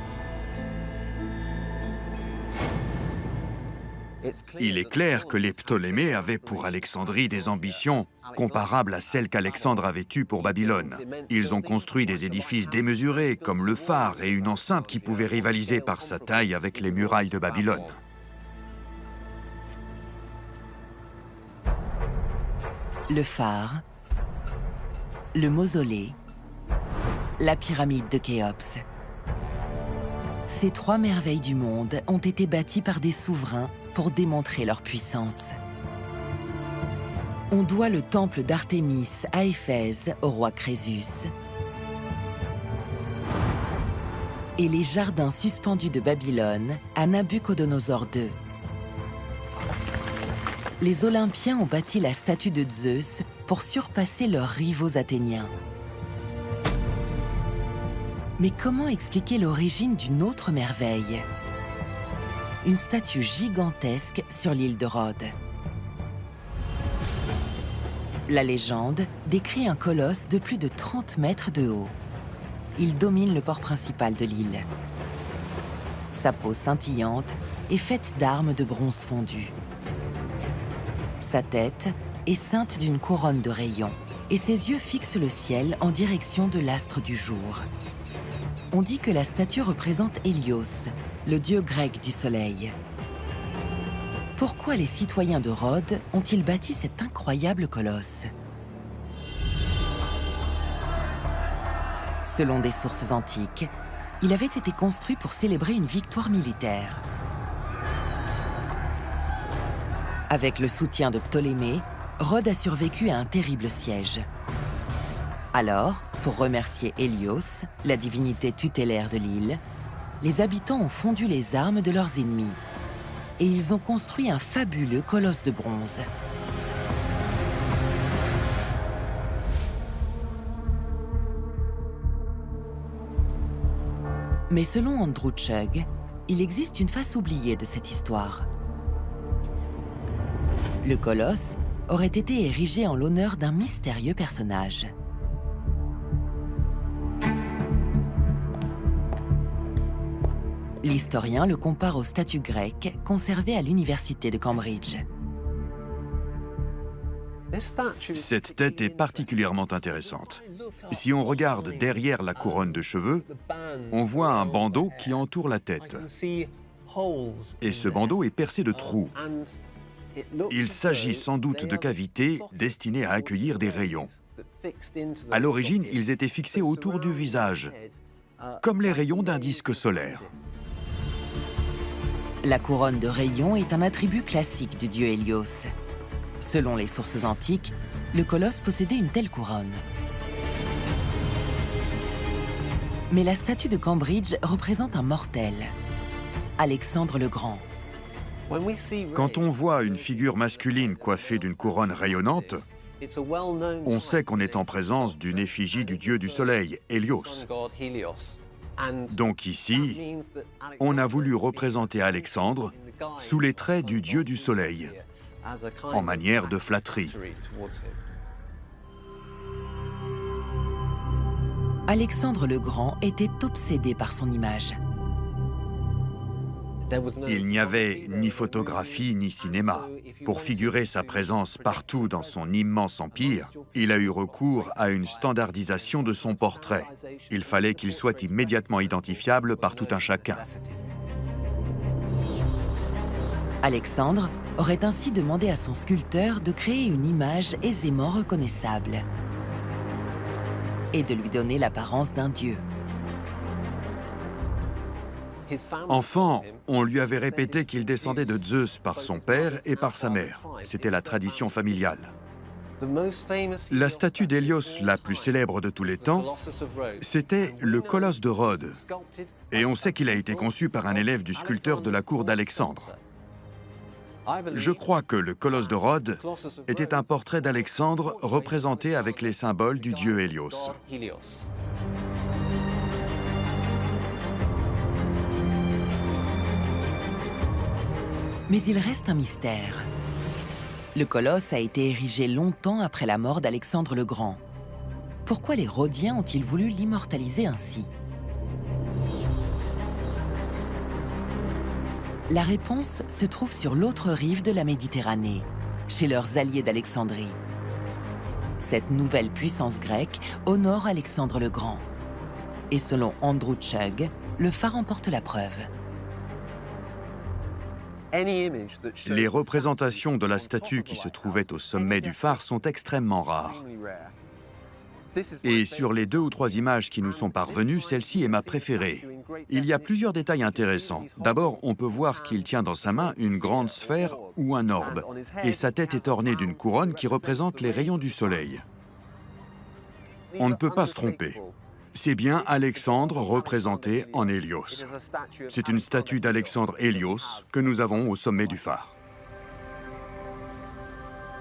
Il est clair que les Ptolémées avaient pour Alexandrie des ambitions comparables à celles qu'Alexandre avait eues pour Babylone. Ils ont construit des édifices démesurés, comme le phare et une enceinte qui pouvaient rivaliser par sa taille avec les murailles de Babylone. Le phare, le mausolée, la pyramide de Khéops. Ces 3 merveilles du monde ont été bâties par des souverains pour démontrer leur puissance. On doit le temple d'Artémis à Éphèse au roi Crésus et les jardins suspendus de Babylone à Nabuchodonosor II. Les Olympiens ont bâti la statue de Zeus pour surpasser leurs rivaux athéniens. Mais comment expliquer l'origine d'une autre merveille? Une statue gigantesque sur l'île de Rhodes. La légende décrit un colosse de plus de 30 mètres de haut. Il domine le port principal de l'île. Sa peau scintillante est faite d'armes de bronze fondu. Sa tête est ceinte d'une couronne de rayons et ses yeux fixent le ciel en direction de l'astre du jour. On dit que la statue représente Hélios, le dieu grec du soleil. Pourquoi les citoyens de Rhodes ont-ils bâti cet incroyable colosse? Selon des sources antiques, il avait été construit pour célébrer une victoire militaire. Avec le soutien de Ptolémée, Rhodes a survécu à un terrible siège. Alors, pour remercier Hélios, la divinité tutélaire de l'île, les habitants ont fondu les armes de leurs ennemis et ils ont construit un fabuleux colosse de bronze. Mais selon Andrew Chugg, il existe une face oubliée de cette histoire. Le colosse aurait été érigé en l'honneur d'un mystérieux personnage. L'historien le compare aux statues grecques conservées à l'université de Cambridge. Cette tête est particulièrement intéressante. Si on regarde derrière la couronne de cheveux, on voit un bandeau qui entoure la tête. Et ce bandeau est percé de trous. Il s'agit sans doute de cavités destinées à accueillir des rayons. À l'origine, ils étaient fixés autour du visage, comme les rayons d'un disque solaire. La couronne de rayons est un attribut classique du dieu Hélios. Selon les sources antiques, le colosse possédait une telle couronne. Mais la statue de Cambridge représente un mortel, Alexandre le Grand. Quand on voit une figure masculine coiffée d'une couronne rayonnante, on sait qu'on est en présence d'une effigie du dieu du soleil, Hélios. Donc ici, on a voulu représenter Alexandre sous les traits du dieu du soleil, en manière de flatterie. Alexandre le Grand était obsédé par son image. Il n'y avait ni photographie ni cinéma. Pour figurer sa présence partout dans son immense empire, il a eu recours à une standardisation de son portrait. Il fallait qu'il soit immédiatement identifiable par tout un chacun. Alexandre aurait ainsi demandé à son sculpteur de créer une image aisément reconnaissable et de lui donner l'apparence d'un dieu. Enfant, on lui avait répété qu'il descendait de Zeus par son père et par sa mère. C'était la tradition familiale. La statue d'Hélios la plus célèbre de tous les temps, c'était le colosse de Rhodes. Et on sait qu'il a été conçu par un élève du sculpteur de la cour d'Alexandre. Je crois que le colosse de Rhodes était un portrait d'Alexandre représenté avec les symboles du dieu Hélios. Mais il reste un mystère. Le colosse a été érigé longtemps après la mort d'Alexandre le Grand. Pourquoi les Rhodiens ont-ils voulu l'immortaliser ainsi? La réponse se trouve sur l'autre rive de la Méditerranée, chez leurs alliés d'Alexandrie. Cette nouvelle puissance grecque honore Alexandre le Grand. Et selon Andrew Chugg, le phare en porte la preuve. Les représentations de la statue qui se trouvait au sommet du phare sont extrêmement rares. Et sur les 2 ou 3 images qui nous sont parvenues, celle-ci est ma préférée. Il y a plusieurs détails intéressants. D'abord, on peut voir qu'il tient dans sa main une grande sphère ou un orbe, et sa tête est ornée d'une couronne qui représente les rayons du soleil. On ne peut pas se tromper. C'est bien Alexandre représenté en Hélios. C'est une statue d'Alexandre Hélios que nous avons au sommet du phare.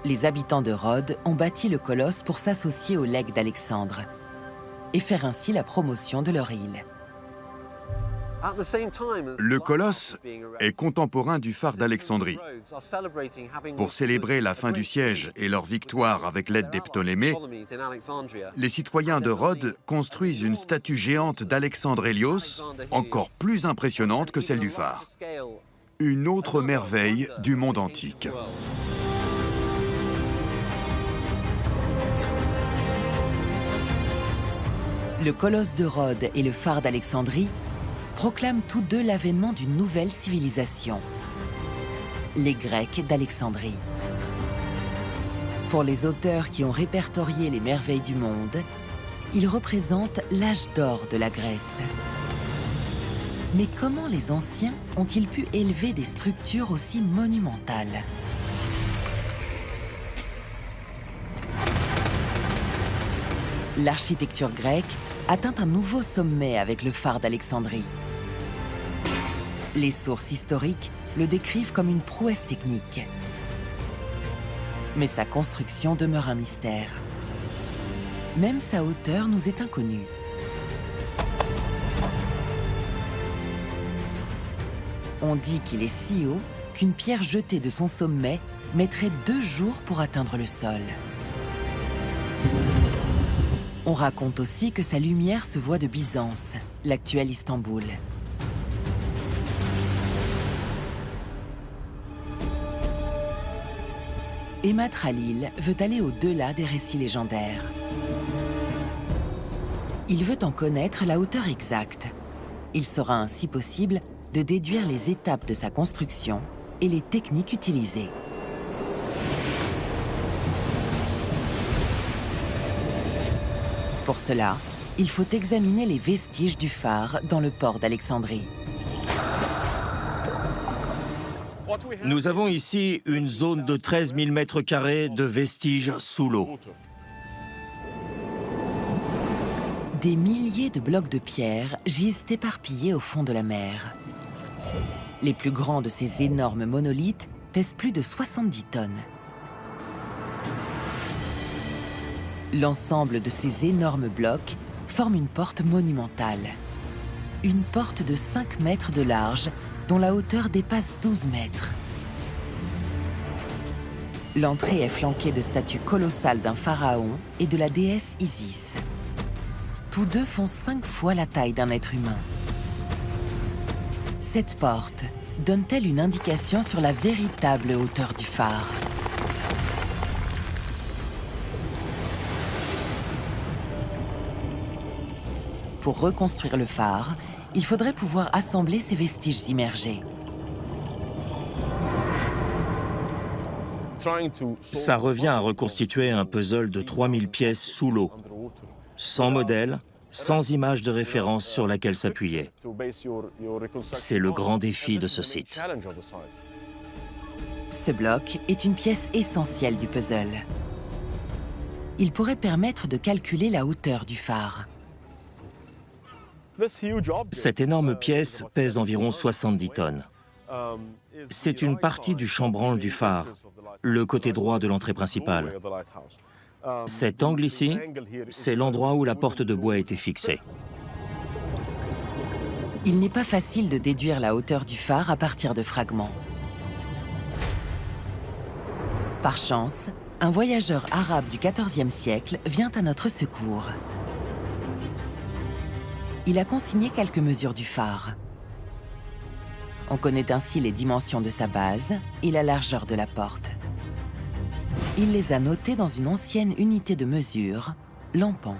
Les habitants de Rhodes ont bâti le colosse pour s'associer au legs d'Alexandre et faire ainsi la promotion de leur île. Le colosse est contemporain du phare d'Alexandrie. Pour célébrer la fin du siège et leur victoire avec l'aide des Ptolémées, les citoyens de Rhodes construisent une statue géante d'Alexandre Hélios, encore plus impressionnante que celle du phare. Une autre merveille du monde antique. Le colosse de Rhodes et le phare d'Alexandrie proclament tous deux l'avènement d'une nouvelle civilisation, les Grecs d'Alexandrie. Pour les auteurs qui ont répertorié les merveilles du monde, ils représentent l'âge d'or de la Grèce. Mais comment les anciens ont-ils pu élever des structures aussi monumentales? L'architecture grecque atteint un nouveau sommet avec le phare d'Alexandrie. Les sources historiques le décrivent comme une prouesse technique. Mais sa construction demeure un mystère. Même sa hauteur nous est inconnue. On dit qu'il est si haut qu'une pierre jetée de son sommet mettrait 2 jours pour atteindre le sol. On raconte aussi que sa lumière se voit de Byzance, l'actuel Istanbul. Emad Khalil veut aller au-delà des récits légendaires. Il veut en connaître la hauteur exacte. Il sera ainsi possible de déduire les étapes de sa construction et les techniques utilisées. Pour cela, il faut examiner les vestiges du phare dans le port d'Alexandrie. Nous avons ici une zone de 13 000 m² de vestiges sous l'eau. Des milliers de blocs de pierre gisent éparpillés au fond de la mer. Les plus grands de ces énormes monolithes pèsent plus de 70 tonnes. L'ensemble de ces énormes blocs forme une porte monumentale. Une porte de 5 mètres de large, dont la hauteur dépasse 12 mètres. L'entrée est flanquée de statues colossales d'un pharaon et de la déesse Isis. Tous deux font 5 fois la taille d'un être humain. Cette porte donne-t-elle une indication sur la véritable hauteur du phare? Pour reconstruire le phare, il faudrait pouvoir assembler ces vestiges immergés. Ça revient à reconstituer un puzzle de 3000 pièces sous l'eau, sans modèle, sans image de référence sur laquelle s'appuyer. C'est le grand défi de ce site. Ce bloc est une pièce essentielle du puzzle. Il pourrait permettre de calculer la hauteur du phare. Cette énorme pièce pèse environ 70 tonnes. C'est une partie du chambranle du phare, le côté droit de l'entrée principale. Cet angle ici, c'est l'endroit où la porte de bois a été fixée. Il n'est pas facile de déduire la hauteur du phare à partir de fragments. Par chance, un voyageur arabe du XIVe siècle vient à notre secours. Il a consigné quelques mesures du phare. On connaît ainsi les dimensions de sa base et la largeur de la porte. Il les a notées dans une ancienne unité de mesure, l'empan.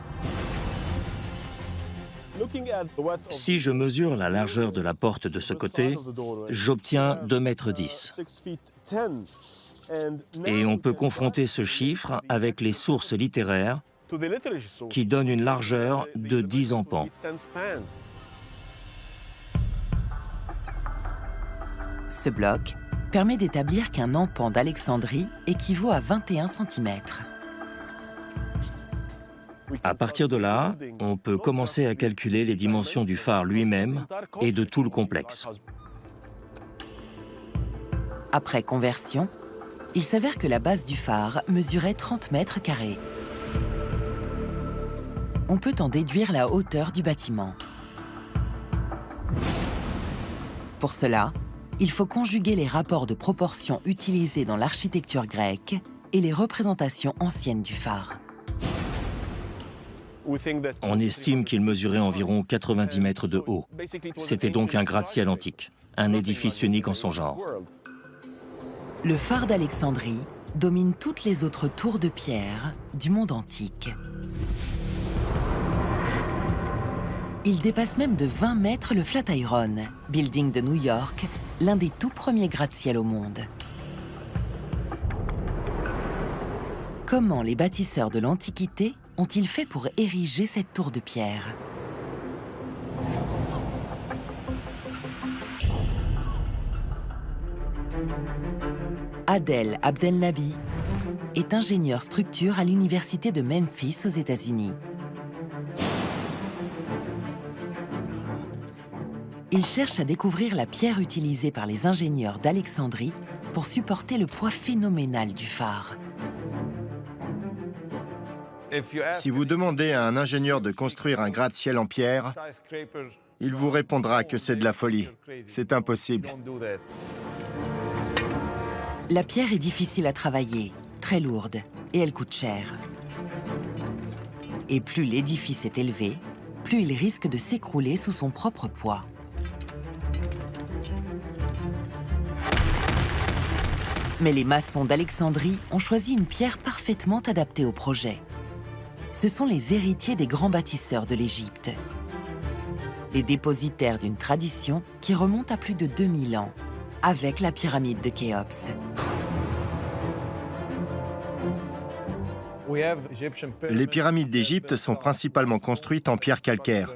Si je mesure la largeur de la porte de ce côté, j'obtiens 2,10 m. Et on peut confronter ce chiffre avec les sources littéraires qui donnent une largeur de 10 empans. Ce bloc permet d'établir qu'un empan d'Alexandrie équivaut à 21 cm. À partir de là, on peut commencer à calculer les dimensions du phare lui-même et de tout le complexe. Après conversion, il s'avère que la base du phare mesurait 30 mètres carrés. On peut en déduire la hauteur du bâtiment. Pour cela, il faut conjuguer les rapports de proportion utilisés dans l'architecture grecque et les représentations anciennes du phare. On estime qu'il mesurait environ 90 mètres de haut. C'était donc un gratte-ciel antique, un édifice unique en son genre. Le phare d'Alexandrie domine toutes les autres tours de pierre du monde antique. Il dépasse même de 20 mètres le Flatiron, building de New York, l'un des tout premiers gratte-ciel au monde. Comment les bâtisseurs de l'Antiquité ont-ils fait pour ériger cette tour de pierre? Adel Abdelnaby est ingénieur structure à l'université de Memphis aux États-Unis. Il cherche à découvrir la pierre utilisée par les ingénieurs d'Alexandrie pour supporter le poids phénoménal du phare. Si vous demandez à un ingénieur de construire un gratte-ciel en pierre, il vous répondra que c'est de la folie. C'est impossible. La pierre est difficile à travailler, très lourde, et elle coûte cher. Et plus l'édifice est élevé, plus il risque de s'écrouler sous son propre poids. Mais les maçons d'Alexandrie ont choisi une pierre parfaitement adaptée au projet. Ce sont les héritiers des grands bâtisseurs de l'Égypte. Les dépositaires d'une tradition qui remonte à plus de 2000 ans, avec la pyramide de Khéops. Les pyramides d'Égypte sont principalement construites en pierre calcaire.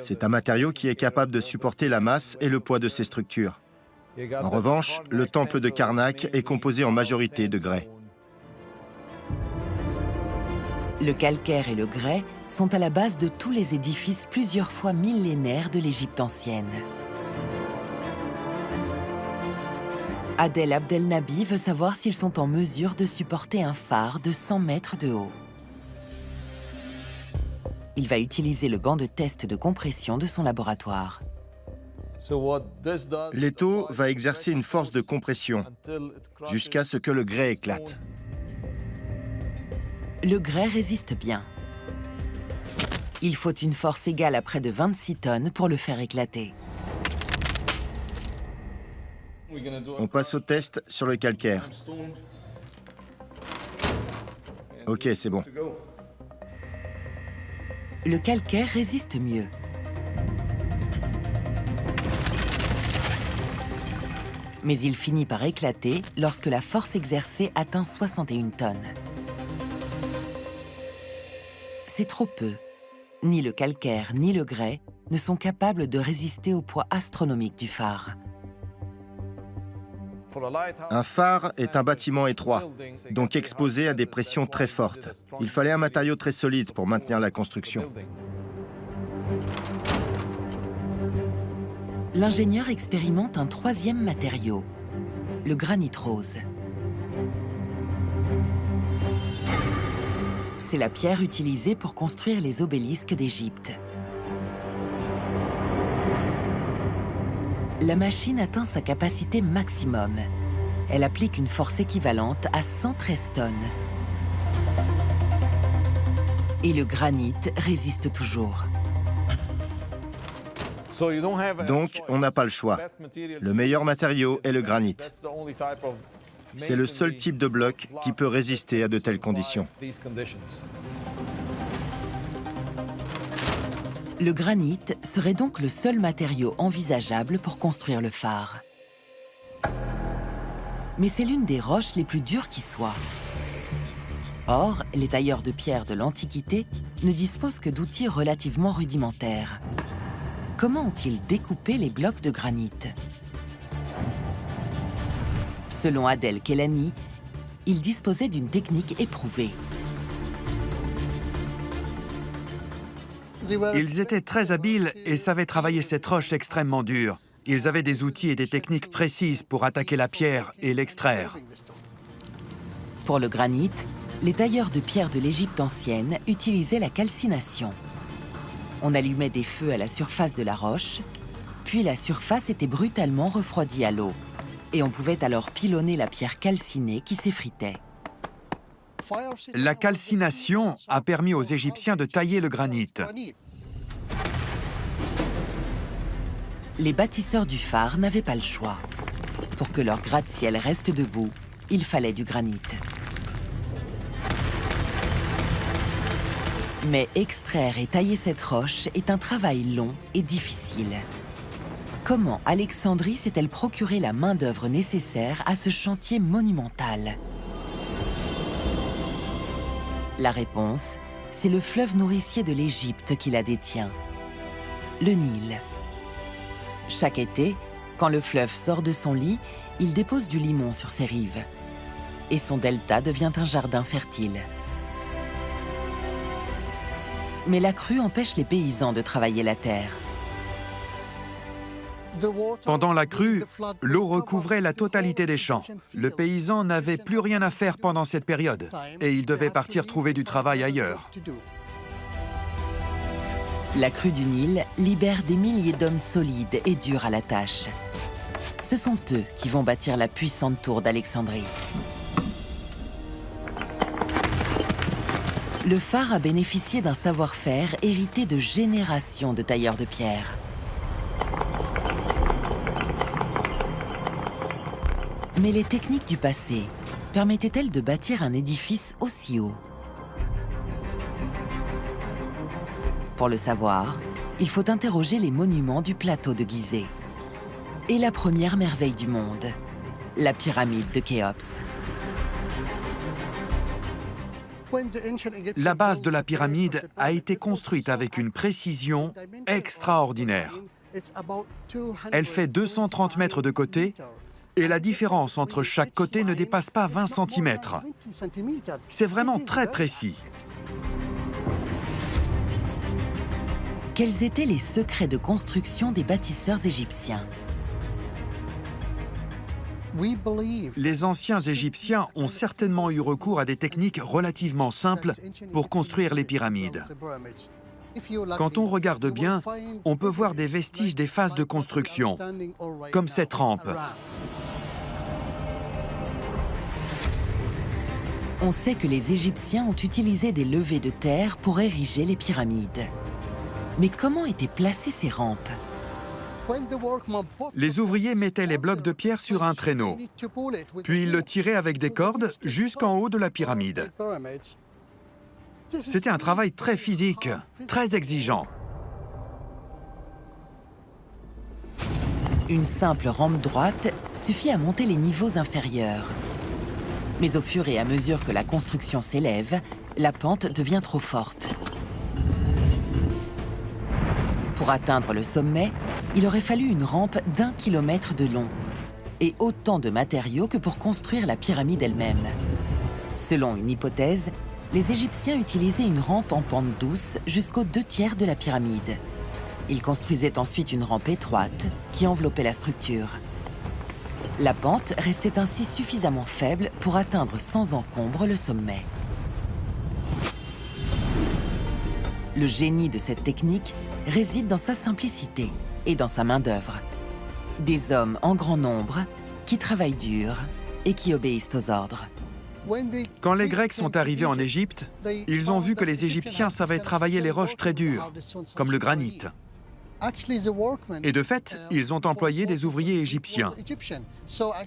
C'est un matériau qui est capable de supporter la masse et le poids de ces structures. En revanche, le temple de Karnak est composé en majorité de grès. Le calcaire et le grès sont à la base de tous les édifices plusieurs fois millénaires de l'Égypte ancienne. Adel Abdelnaby veut savoir s'ils sont en mesure de supporter un phare de 100 mètres de haut. Il va utiliser le banc de test de compression de son laboratoire. L'étau va exercer une force de compression jusqu'à ce que le grès éclate. Le grès résiste bien. Il faut une force égale à près de 26 tonnes pour le faire éclater. On passe au test sur le calcaire. Ok, c'est bon. Le calcaire résiste mieux. Mais il finit par éclater lorsque la force exercée atteint 61 tonnes. C'est trop peu. Ni le calcaire ni le grès ne sont capables de résister au poids astronomique du phare. Un phare est un bâtiment étroit, donc exposé à des pressions très fortes. Il fallait un matériau très solide pour maintenir la construction. L'ingénieur expérimente un troisième matériau, le granit rose. C'est la pierre utilisée pour construire les obélisques d'Égypte. La machine atteint sa capacité maximum. Elle applique une force équivalente à 113 tonnes. Et le granit résiste toujours. Donc, on n'a pas le choix. Le meilleur matériau est le granit. C'est le seul type de bloc qui peut résister à de telles conditions. Le granit serait donc le seul matériau envisageable pour construire le phare. Mais c'est l'une des roches les plus dures qui soit. Or, les tailleurs de pierre de l'Antiquité ne disposent que d'outils relativement rudimentaires. Comment ont-ils découpé les blocs de granit? Selon Adel Kelani, ils disposaient d'une technique éprouvée. Ils étaient très habiles et savaient travailler cette roche extrêmement dure. Ils avaient des outils et des techniques précises pour attaquer la pierre et l'extraire. Pour le granit, les tailleurs de pierre de l'Égypte ancienne utilisaient la calcination. On allumait des feux à la surface de la roche, puis la surface était brutalement refroidie à l'eau. Et on pouvait alors pilonner la pierre calcinée qui s'effritait. La calcination a permis aux Égyptiens de tailler le granit. Les bâtisseurs du phare n'avaient pas le choix. Pour que leur gratte-ciel reste debout, il fallait du granit. Mais extraire et tailler cette roche est un travail long et difficile. Comment Alexandrie s'est-elle procuré la main-d'œuvre nécessaire à ce chantier monumental? La réponse, c'est le fleuve nourricier de l'Égypte qui la détient, le Nil. Chaque été, quand le fleuve sort de son lit, il dépose du limon sur ses rives. Et son delta devient un jardin fertile. Mais la crue empêche les paysans de travailler la terre. Pendant la crue, l'eau recouvrait la totalité des champs. Le paysan n'avait plus rien à faire pendant cette période et il devait partir trouver du travail ailleurs. La crue du Nil libère des milliers d'hommes solides et durs à la tâche. Ce sont eux qui vont bâtir la puissante tour d'Alexandrie. Le phare a bénéficié d'un savoir-faire hérité de générations de tailleurs de pierre. Mais les techniques du passé permettaient-elles de bâtir un édifice aussi haut? Pour le savoir, il faut interroger les monuments du plateau de Gizeh. Et la première merveille du monde, la pyramide de Khéops. La base de la pyramide a été construite avec une précision extraordinaire. Elle fait 230 mètres de côté et la différence entre chaque côté ne dépasse pas 20 cm. C'est vraiment très précis. Quels étaient les secrets de construction des bâtisseurs égyptiens? Les anciens Égyptiens ont certainement eu recours à des techniques relativement simples pour construire les pyramides. Quand on regarde bien, on peut voir des vestiges des phases de construction, comme cette rampe. On sait que les Égyptiens ont utilisé des levées de terre pour ériger les pyramides. Mais comment étaient placées ces rampes? Les ouvriers mettaient les blocs de pierre sur un traîneau, puis ils le tiraient avec des cordes jusqu'en haut de la pyramide. C'était un travail très physique, très exigeant. Une simple rampe droite suffit à monter les niveaux inférieurs. Mais au fur et à mesure que la construction s'élève, la pente devient trop forte. Pour atteindre le sommet, il aurait fallu une rampe d'1 kilomètre de long et autant de matériaux que pour construire la pyramide elle-même. Selon une hypothèse, les Égyptiens utilisaient une rampe en pente douce jusqu'aux 2/3 de la pyramide. Ils construisaient ensuite une rampe étroite qui enveloppait la structure. La pente restait ainsi suffisamment faible pour atteindre sans encombre le sommet. Le génie de cette technique réside dans sa simplicité et dans sa main-d'œuvre. Des hommes en grand nombre qui travaillent dur et qui obéissent aux ordres. Quand les Grecs sont arrivés en Égypte, ils ont vu que les Égyptiens savaient travailler les roches très dures, comme le granit. Et de fait, ils ont employé des ouvriers égyptiens.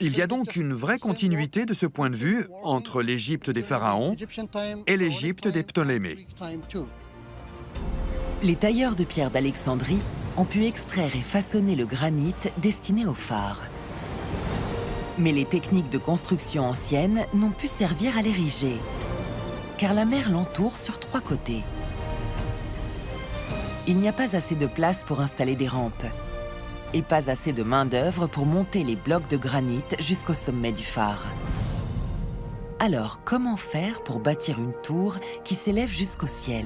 Il y a donc une vraie continuité de ce point de vue entre l'Égypte des pharaons et l'Égypte des Ptolémées. Les tailleurs de pierre d'Alexandrie ont pu extraire et façonner le granit destiné aux phares. Mais les techniques de construction anciennes n'ont pu servir à l'ériger, car la mer l'entoure sur 3 côtés. Il n'y a pas assez de place pour installer des rampes, et pas assez de main-d'œuvre pour monter les blocs de granit jusqu'au sommet du phare. Alors, comment faire pour bâtir une tour qui s'élève jusqu'au ciel?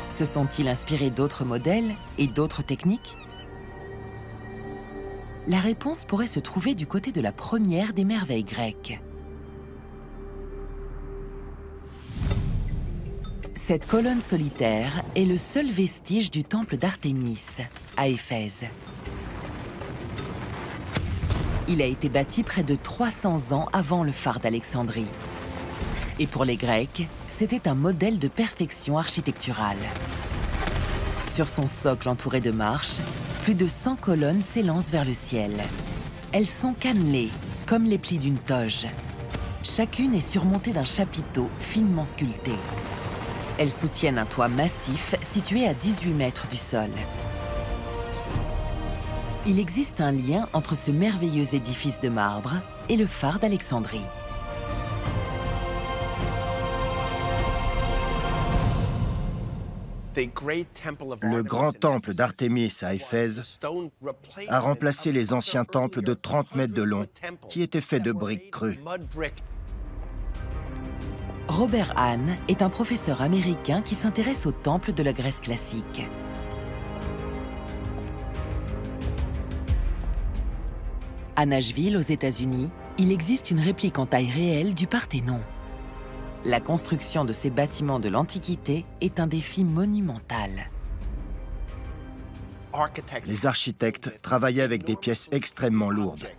Se sont-ils inspirés d'autres modèles et d'autres techniques? La réponse pourrait se trouver du côté de la première des merveilles grecques. Cette colonne solitaire est le seul vestige du temple d'Artémis, à Éphèse. Il a été bâti près de 300 ans avant le phare d'Alexandrie. Et pour les Grecs, c'était un modèle de perfection architecturale. Sur son socle entouré de marches, plus de 100 colonnes s'élancent vers le ciel. Elles sont cannelées, comme les plis d'une toge. Chacune est surmontée d'un chapiteau finement sculpté. Elles soutiennent un toit massif situé à 18 mètres du sol. Il existe un lien entre ce merveilleux édifice de marbre et le phare d'Alexandrie. Le grand temple d'Artémis à Éphèse a remplacé les anciens temples de 30 mètres de long qui étaient faits de briques crues. Robert Hahn est un professeur américain qui s'intéresse aux temples de la Grèce classique. À Nashville, aux États-Unis, il existe une réplique en taille réelle du Parthénon. La construction de ces bâtiments de l'Antiquité est un défi monumental. Les architectes travaillaient avec des pièces extrêmement lourdes.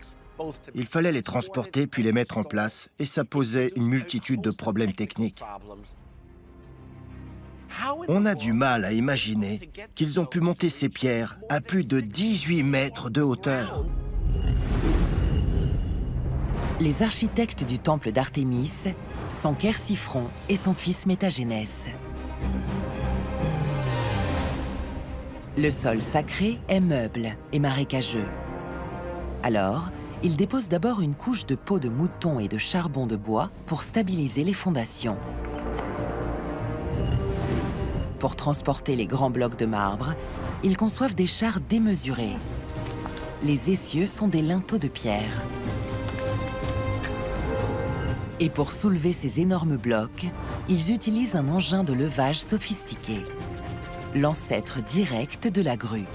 Il fallait les transporter puis les mettre en place et ça posait une multitude de problèmes techniques. On a du mal à imaginer qu'ils ont pu monter ces pierres à plus de 18 mètres de hauteur. Les architectes du temple d'Artémis sont Chersiphron et son fils Métagénès. Le sol sacré est meuble et marécageux. Alors, ils déposent d'abord une couche de peau de mouton et de charbon de bois pour stabiliser les fondations. Pour transporter les grands blocs de marbre, ils conçoivent des chars démesurés. Les essieux sont des linteaux de pierre. Et pour soulever ces énormes blocs, ils utilisent un engin de levage sophistiqué, l'ancêtre direct de la grue.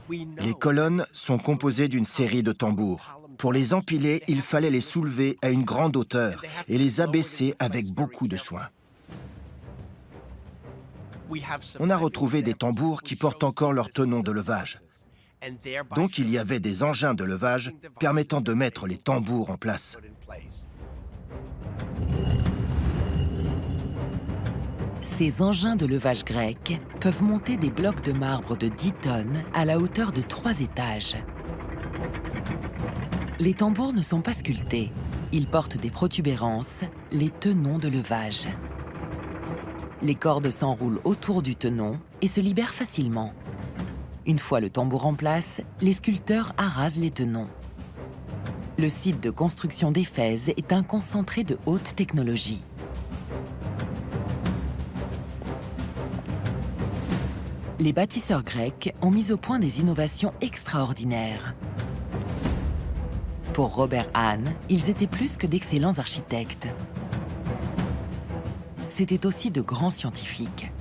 Les colonnes sont composées d'une série de tambours. Pour les empiler, il fallait les soulever à une grande hauteur et les abaisser avec beaucoup de soin. On a retrouvé des tambours qui portent encore leur tenon de levage. Donc il y avait des engins de levage permettant de mettre les tambours en place. Ces engins de levage grecs peuvent monter des blocs de marbre de 10 tonnes à la hauteur de 3 étages. Les tambours ne sont pas sculptés. Ils portent des protubérances, les tenons de levage. Les cordes s'enroulent autour du tenon et se libèrent facilement. Une fois le tambour en place, les sculpteurs arasent les tenons. Le site de construction d'Éphèse est un concentré de haute technologie. Les bâtisseurs grecs ont mis au point des innovations extraordinaires. Pour Robert Hahn, ils étaient plus que d'excellents architectes. C'étaient aussi de grands scientifiques.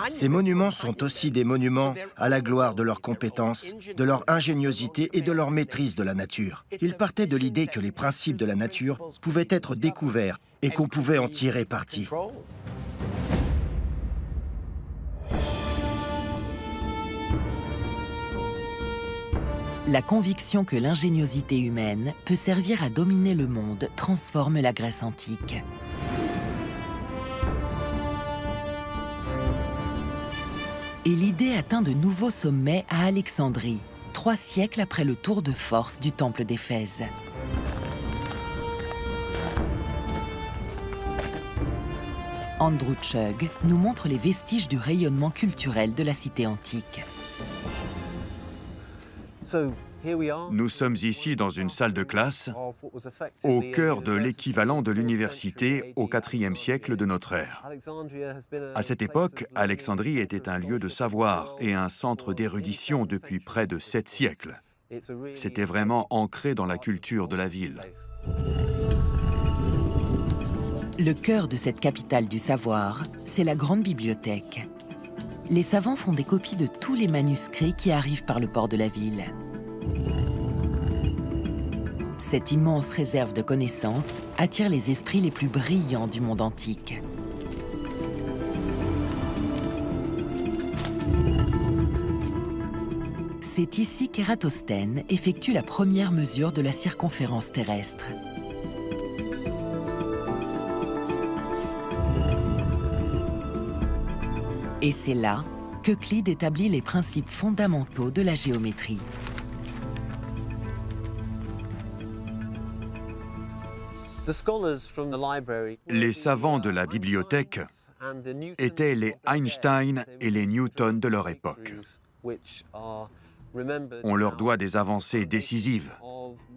Ces monuments sont aussi des monuments à la gloire de leurs compétences, de leur ingéniosité et de leur maîtrise de la nature. Ils partaient de l'idée que les principes de la nature pouvaient être découverts et qu'on pouvait en tirer parti. La conviction que l'ingéniosité humaine peut servir à dominer le monde transforme la Grèce antique. Et l'idée atteint de nouveaux sommets à Alexandrie, 3 siècles après le tour de force du temple d'Éphèse. Andrew Chugg nous montre les vestiges du rayonnement culturel de la cité antique. Nous sommes ici dans une salle de classe au cœur de l'équivalent de l'université au IVe siècle de notre ère. À cette époque, Alexandrie était un lieu de savoir et un centre d'érudition depuis près de 7 siècles. C'était vraiment ancré dans la culture de la ville. Le cœur de cette capitale du savoir, c'est la grande bibliothèque. Les savants font des copies de tous les manuscrits qui arrivent par le port de la ville. Cette immense réserve de connaissances attire les esprits les plus brillants du monde antique. C'est ici qu'Ératosthène effectue la première mesure de la circonférence terrestre. Et c'est là qu'Euclide établit les principes fondamentaux de la géométrie. Les savants de la bibliothèque étaient les Einstein et les Newton de leur époque. On leur doit des avancées décisives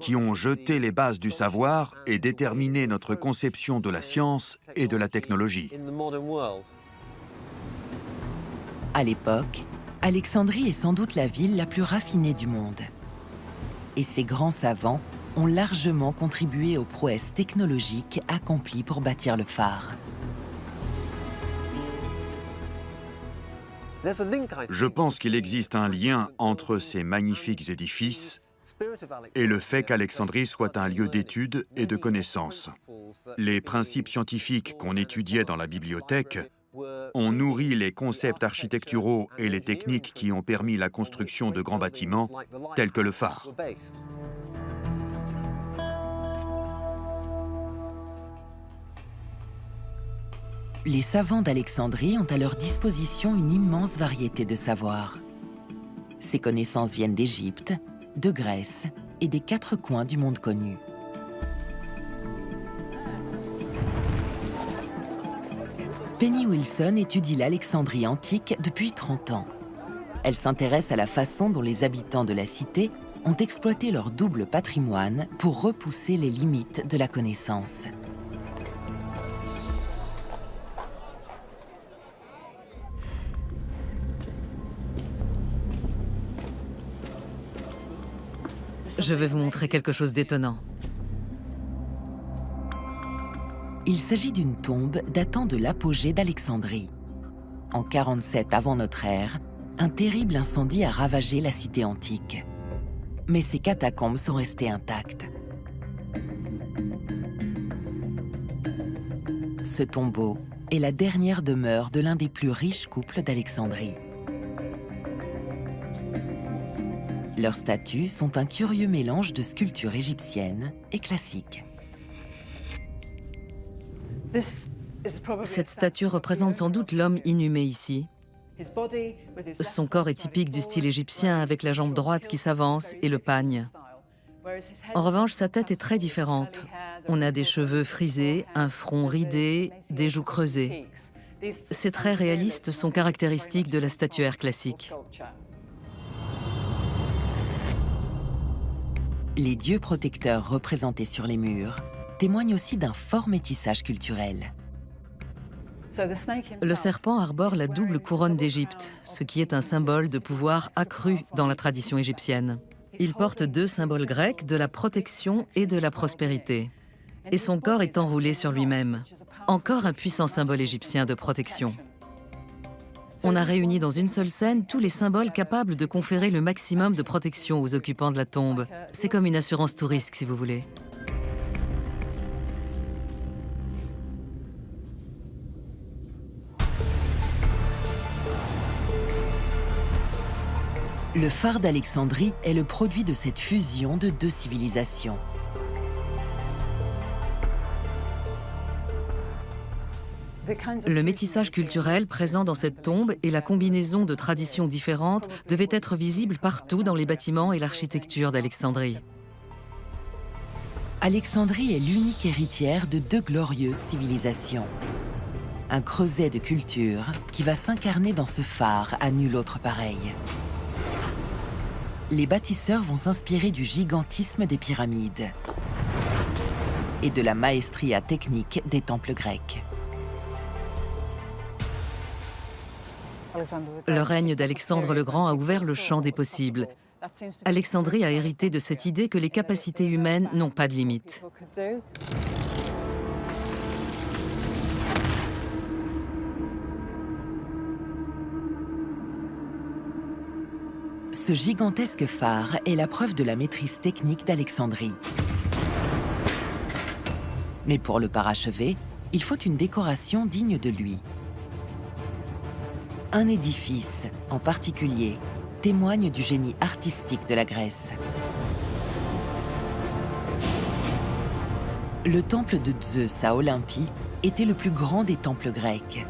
qui ont jeté les bases du savoir et déterminé notre conception de la science et de la technologie. À l'époque, Alexandrie est sans doute la ville la plus raffinée du monde. Et ces grands savants ont largement contribué aux prouesses technologiques accomplies pour bâtir le phare. Je pense qu'il existe un lien entre ces magnifiques édifices et le fait qu'Alexandrie soit un lieu d'étude et de connaissance. Les principes scientifiques qu'on étudiait dans la bibliothèque ont nourri les concepts architecturaux et les techniques qui ont permis la construction de grands bâtiments, tels que le phare. Les savants d'Alexandrie ont à leur disposition une immense variété de savoirs. Ces connaissances viennent d'Égypte, de Grèce et des 4 coins du monde connu. Penny Wilson étudie l'Alexandrie antique depuis 30 ans. Elle s'intéresse à la façon dont les habitants de la cité ont exploité leur double patrimoine pour repousser les limites de la connaissance. Je vais vous montrer quelque chose d'étonnant. Il s'agit d'une tombe datant de l'apogée d'Alexandrie. en 47 avant notre ère, un terrible incendie a ravagé la cité antique. Mais ces catacombes sont restées intactes. Ce tombeau est la dernière demeure de l'un des plus riches couples d'Alexandrie. Leurs statues sont un curieux mélange de sculptures égyptiennes et classiques. Cette statue représente sans doute l'homme inhumé ici. Son corps est typique du style égyptien avec la jambe droite qui s'avance et le pagne. En revanche, sa tête est très différente. On a des cheveux frisés, un front ridé, des joues creusées. Ces traits réalistes sont caractéristiques de la statuaire classique. Les dieux protecteurs représentés sur les murs témoignent aussi d'un fort métissage culturel. Le serpent arbore la double couronne d'Égypte, ce qui est un symbole de pouvoir accru dans la tradition égyptienne. Il porte deux symboles grecs de la protection et de la prospérité. Et son corps est enroulé sur lui-même. Encore un puissant symbole égyptien de protection. On a réuni dans une seule scène tous les symboles capables de conférer le maximum de protection aux occupants de la tombe. C'est comme une assurance tout risque, si vous voulez. Le phare d'Alexandrie est le produit de cette fusion de deux civilisations. Le métissage culturel présent dans cette tombe et la combinaison de traditions différentes devaient être visibles partout dans les bâtiments et l'architecture d'Alexandrie. Alexandrie est l'unique héritière de deux glorieuses civilisations. Un creuset de culture qui va s'incarner dans ce phare à nul autre pareil. Les bâtisseurs vont s'inspirer du gigantisme des pyramides et de la maestria technique des temples grecs. Le règne d'Alexandre le Grand a ouvert le champ des possibles. Alexandrie a hérité de cette idée que les capacités humaines n'ont pas de limite. Ce gigantesque phare est la preuve de la maîtrise technique d'Alexandrie. Mais pour le parachever, il faut une décoration digne de lui. Un édifice, en particulier, témoigne du génie artistique de la Grèce. Le temple de Zeus à Olympie était le plus grand des temples grecs.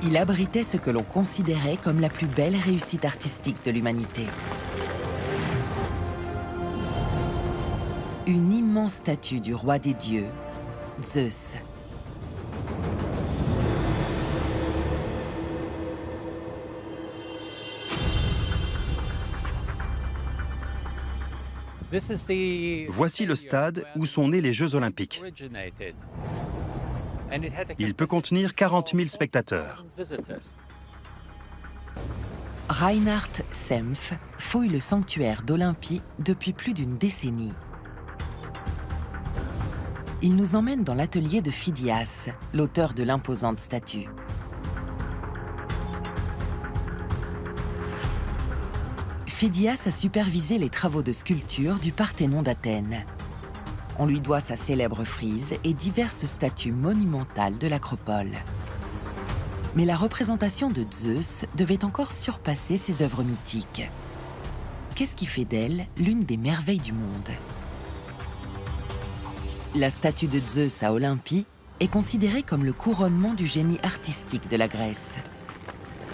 Il abritait ce que l'on considérait comme la plus belle réussite artistique de l'humanité. Une immense statue du roi des dieux, Zeus. Voici le stade où sont nés les Jeux Olympiques. Il peut contenir 40 000 spectateurs. Reinhard Senf fouille le sanctuaire d'Olympie depuis plus d'une décennie. Il nous emmène dans l'atelier de Phidias, l'auteur de l'imposante statue. Phidias a supervisé les travaux de sculpture du Parthénon d'Athènes. On lui doit sa célèbre frise et diverses statues monumentales de l'acropole. Mais la représentation de Zeus devait encore surpasser ses œuvres mythiques. Qu'est-ce qui fait d'elle l'une des merveilles du monde? La statue de Zeus à Olympie est considérée comme le couronnement du génie artistique de la Grèce.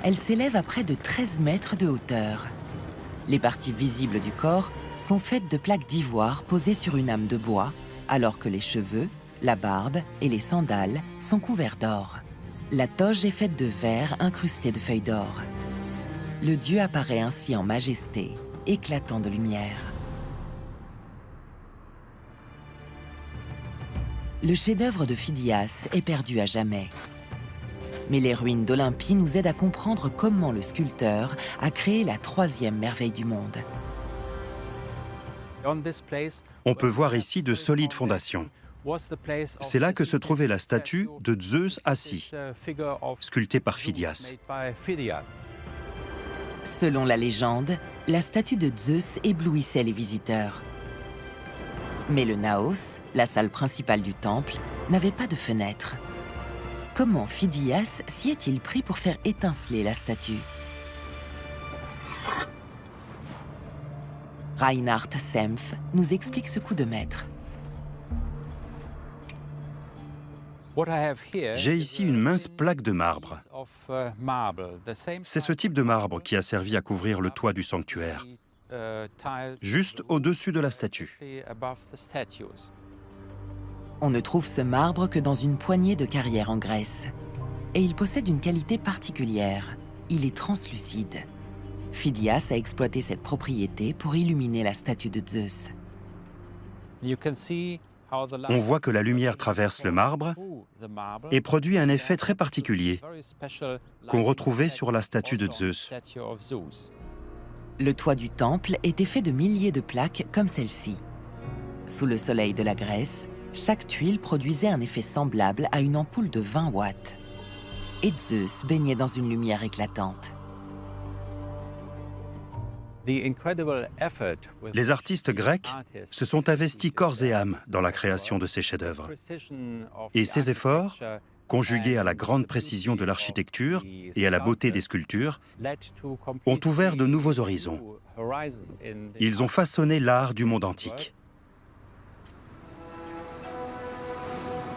Elle s'élève à près de 13 mètres de hauteur. Les parties visibles du corps sont faites de plaques d'ivoire posées sur une âme de bois, alors que les cheveux, la barbe et les sandales sont couverts d'or. La toge est faite de verre incrusté de feuilles d'or. Le dieu apparaît ainsi en majesté, éclatant de lumière. Le chef-d'œuvre de Phidias est perdu à jamais. Mais les ruines d'Olympie nous aident à comprendre comment le sculpteur a créé la troisième merveille du monde. On peut voir ici de solides fondations. C'est là que se trouvait la statue de Zeus assis, sculptée par Phidias. Selon la légende, la statue de Zeus éblouissait les visiteurs. Mais le Naos, la salle principale du temple, n'avait pas de fenêtre. Comment Phidias s'y est-il pris pour faire étinceler la statue? Reinhard Sempf nous explique ce coup de maître. J'ai ici une mince plaque de marbre. C'est ce type de marbre qui a servi à couvrir le toit du sanctuaire, juste au-dessus de la statue. On ne trouve ce marbre que dans une poignée de carrières en Grèce. Et il possède une qualité particulière. Il est translucide. Phidias a exploité cette propriété pour illuminer la statue de Zeus. On voit que la lumière traverse le marbre et produit un effet très particulier qu'on retrouvait sur la statue de Zeus. Le toit du temple était fait de milliers de plaques comme celle-ci. Sous le soleil de la Grèce, chaque tuile produisait un effet semblable à une ampoule de 20 watts. Et Zeus baignait dans une lumière éclatante. Les artistes grecs se sont investis corps et âme dans la création de ces chefs-d'œuvre. Et ces efforts, conjugués à la grande précision de l'architecture et à la beauté des sculptures, ont ouvert de nouveaux horizons. Ils ont façonné l'art du monde antique.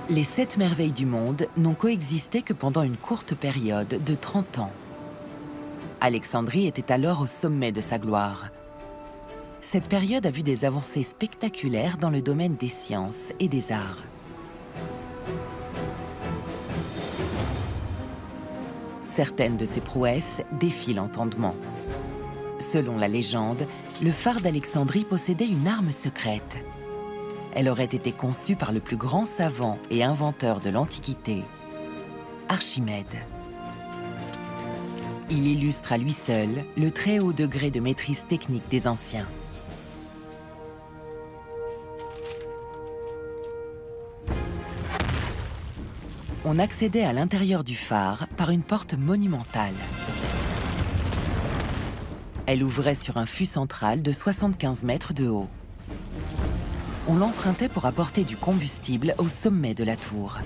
Les 7 merveilles du monde n'ont coexisté que pendant une courte période de 30 ans. Alexandrie était alors au sommet de sa gloire. Cette période a vu des avancées spectaculaires dans le domaine des sciences et des arts. Certaines de ces prouesses défient l'entendement. Selon la légende, le phare d'Alexandrie possédait une arme secrète. Elle aurait été conçue par le plus grand savant et inventeur de l'Antiquité, Archimède. Il illustre à lui seul le très haut degré de maîtrise technique des anciens. On accédait à l'intérieur du phare par une porte monumentale. Elle ouvrait sur un fût central de 75 mètres de haut. On l'empruntait pour apporter du combustible au sommet de la tour.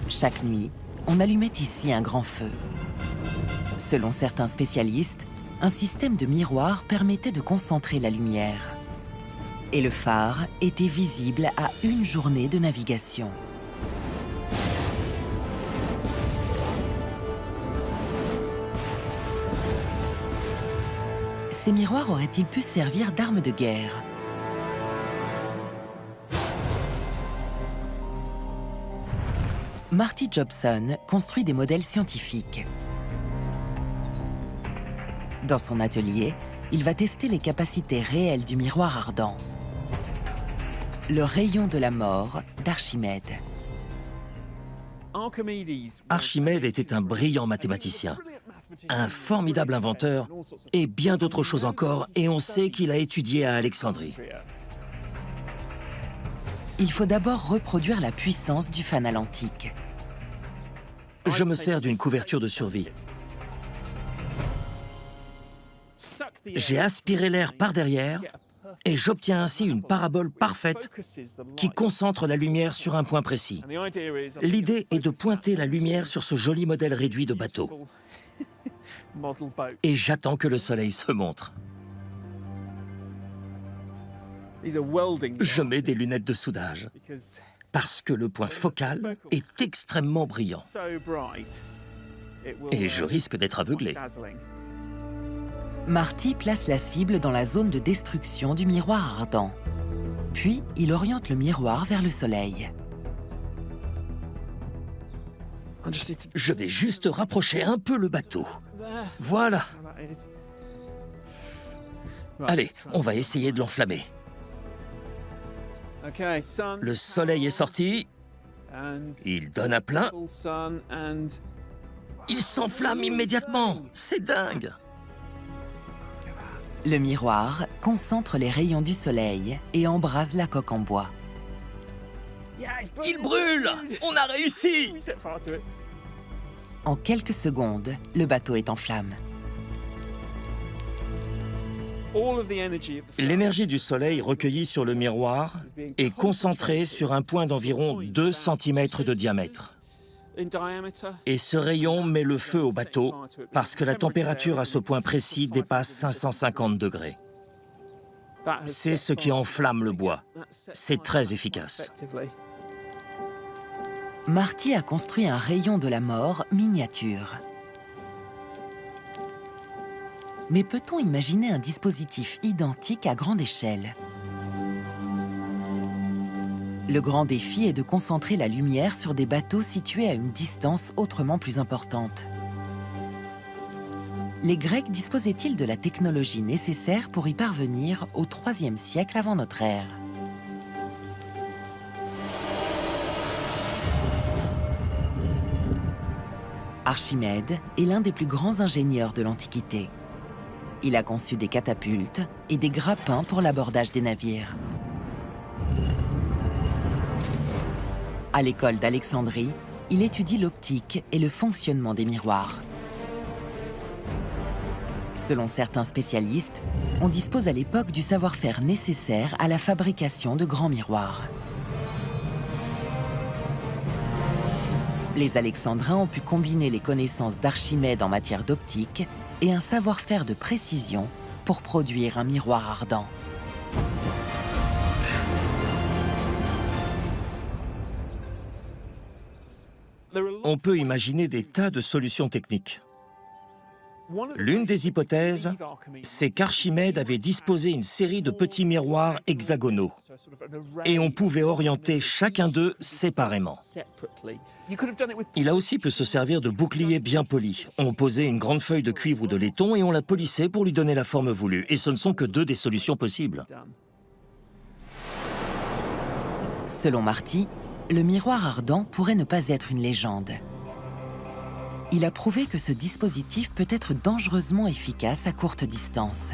Chaque nuit, on allumait ici un grand feu. Selon certains spécialistes, un système de miroirs permettait de concentrer la lumière. Et le phare était visible à une journée de navigation. Ces miroirs auraient-ils pu servir d'armes de guerre? Marty Jobson construit des modèles scientifiques. Dans son atelier, il va tester les capacités réelles du miroir ardent. Le rayon de la mort d'Archimède. Archimède était un brillant mathématicien, un formidable inventeur et bien d'autres choses encore, et on sait qu'il a étudié à Alexandrie. Il faut d'abord reproduire la puissance du fanal antique. Je me sers d'une couverture de survie. J'ai aspiré l'air par derrière et j'obtiens ainsi une parabole parfaite qui concentre la lumière sur un point précis. L'idée est de pointer la lumière sur ce joli modèle réduit de bateau. Et j'attends que le soleil se montre. Je mets des lunettes de soudage parce que le point focal est extrêmement brillant. Et je risque d'être aveuglé. Marty place la cible dans la zone de destruction du miroir ardent. Puis, il oriente le miroir vers le soleil. Je vais juste rapprocher un peu le bateau. Voilà. Allez, on va essayer de l'enflammer. Le soleil est sorti. Il donne à plein. Il s'enflamme immédiatement. C'est dingue. Le miroir concentre les rayons du soleil et embrase la coque en bois. Il brûle! On a réussi! En quelques secondes, le bateau est en flammes. L'énergie du soleil recueillie sur le miroir est concentrée sur un point d'environ 2 cm de diamètre. Et ce rayon met le feu au bateau parce que la température à ce point précis dépasse 550 degrés. C'est ce qui enflamme le bois. C'est très efficace. Marty a construit un rayon de la mort miniature. Mais peut-on imaginer un dispositif identique à grande échelle? Le grand défi est de concentrer la lumière sur des bateaux situés à une distance autrement plus importante. Les Grecs disposaient-ils de la technologie nécessaire pour y parvenir au IIIe siècle avant notre ère? Archimède est l'un des plus grands ingénieurs de l'Antiquité. Il a conçu des catapultes et des grappins pour l'abordage des navires. À l'école d'Alexandrie, il étudie l'optique et le fonctionnement des miroirs. Selon certains spécialistes, on dispose à l'époque du savoir-faire nécessaire à la fabrication de grands miroirs. Les Alexandrins ont pu combiner les connaissances d'Archimède en matière d'optique et un savoir-faire de précision pour produire un miroir ardent. On peut imaginer des tas de solutions techniques. L'une des hypothèses, c'est qu'Archimède avait disposé une série de petits miroirs hexagonaux et on pouvait orienter chacun d'eux séparément. Il a aussi pu se servir de boucliers bien polis. On posait une grande feuille de cuivre ou de laiton et on la polissait pour lui donner la forme voulue. Et ce ne sont que 2 des solutions possibles. Selon Marty, le miroir ardent pourrait ne pas être une légende. Il a prouvé que ce dispositif peut être dangereusement efficace à courte distance.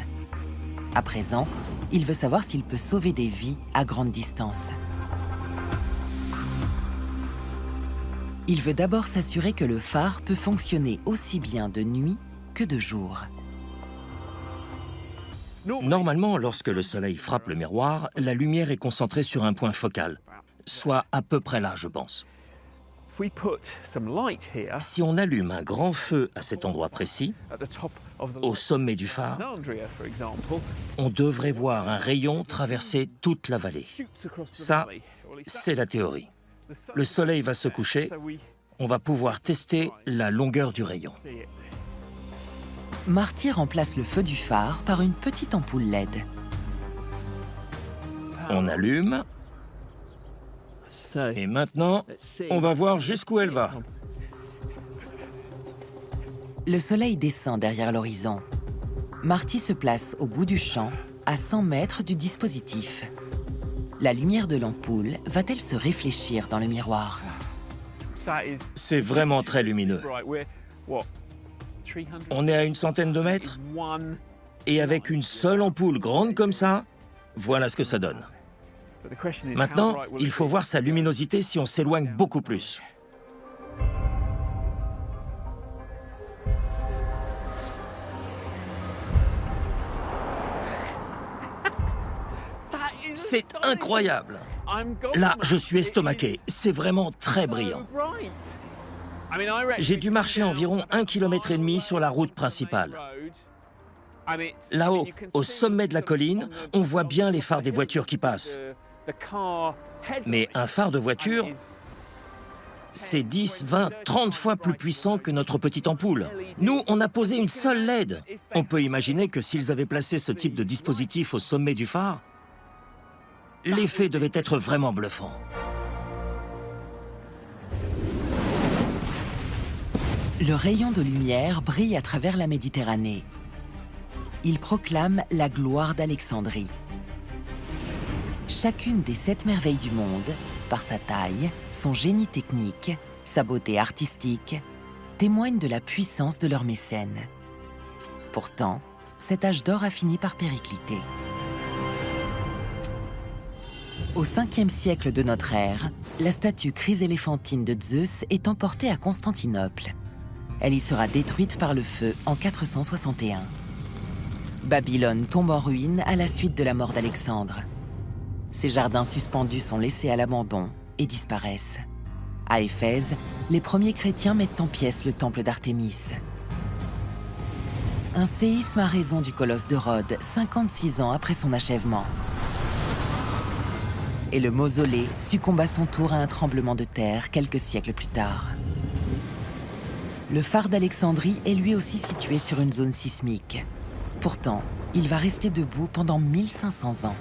À présent, il veut savoir s'il peut sauver des vies à grande distance. Il veut d'abord s'assurer que le phare peut fonctionner aussi bien de nuit que de jour. Normalement, lorsque le soleil frappe le miroir, la lumière est concentrée sur un point focal, soit à peu près là, je pense. Si on allume un grand feu à cet endroit précis, au sommet du phare, on devrait voir un rayon traverser toute la vallée. Ça, c'est la théorie. Le soleil va se coucher, on va pouvoir tester la longueur du rayon. Marty remplace le feu du phare par une petite ampoule LED. On allume. Et maintenant, on va voir jusqu'où elle va. Le soleil descend derrière l'horizon. Marty se place au bout du champ, à 100 mètres du dispositif. La lumière de l'ampoule va-t-elle se réfléchir dans le miroir? C'est vraiment très lumineux. On est à une centaine de mètres. Et avec une seule ampoule grande comme ça, voilà ce que ça donne. Maintenant, il faut voir sa luminosité si on s'éloigne beaucoup plus. C'est incroyable. Là, je suis estomaqué. C'est vraiment très brillant. J'ai dû marcher environ 1,5 km sur la route principale. Là-haut, au sommet de la colline, on voit bien les phares des voitures qui passent. Mais un phare de voiture, c'est 10, 20, 30 fois plus puissant que notre petite ampoule. Nous, on a posé une seule LED. On peut imaginer que s'ils avaient placé ce type de dispositif au sommet du phare, l'effet devait être vraiment bluffant. Le rayon de lumière brille à travers la Méditerranée. Il proclame la gloire d'Alexandrie. Chacune des 7 merveilles du monde, par sa taille, son génie technique, sa beauté artistique, témoigne de la puissance de leur mécène. Pourtant, cet âge d'or a fini par péricliter. Au 5e siècle de notre ère, la statue chryséléphantine de Zeus est emportée à Constantinople. Elle y sera détruite par le feu en 461. Babylone tombe en ruine à la suite de la mort d'Alexandre. Ses jardins suspendus sont laissés à l'abandon et disparaissent. À Éphèse, les premiers chrétiens mettent en pièces le temple d'Artémis. Un séisme a raison du colosse de Rhodes, 56 ans après son achèvement. Et le mausolée succombe à son tour à un tremblement de terre quelques siècles plus tard. Le phare d'Alexandrie est lui aussi situé sur une zone sismique. Pourtant, il va rester debout pendant 1500 ans.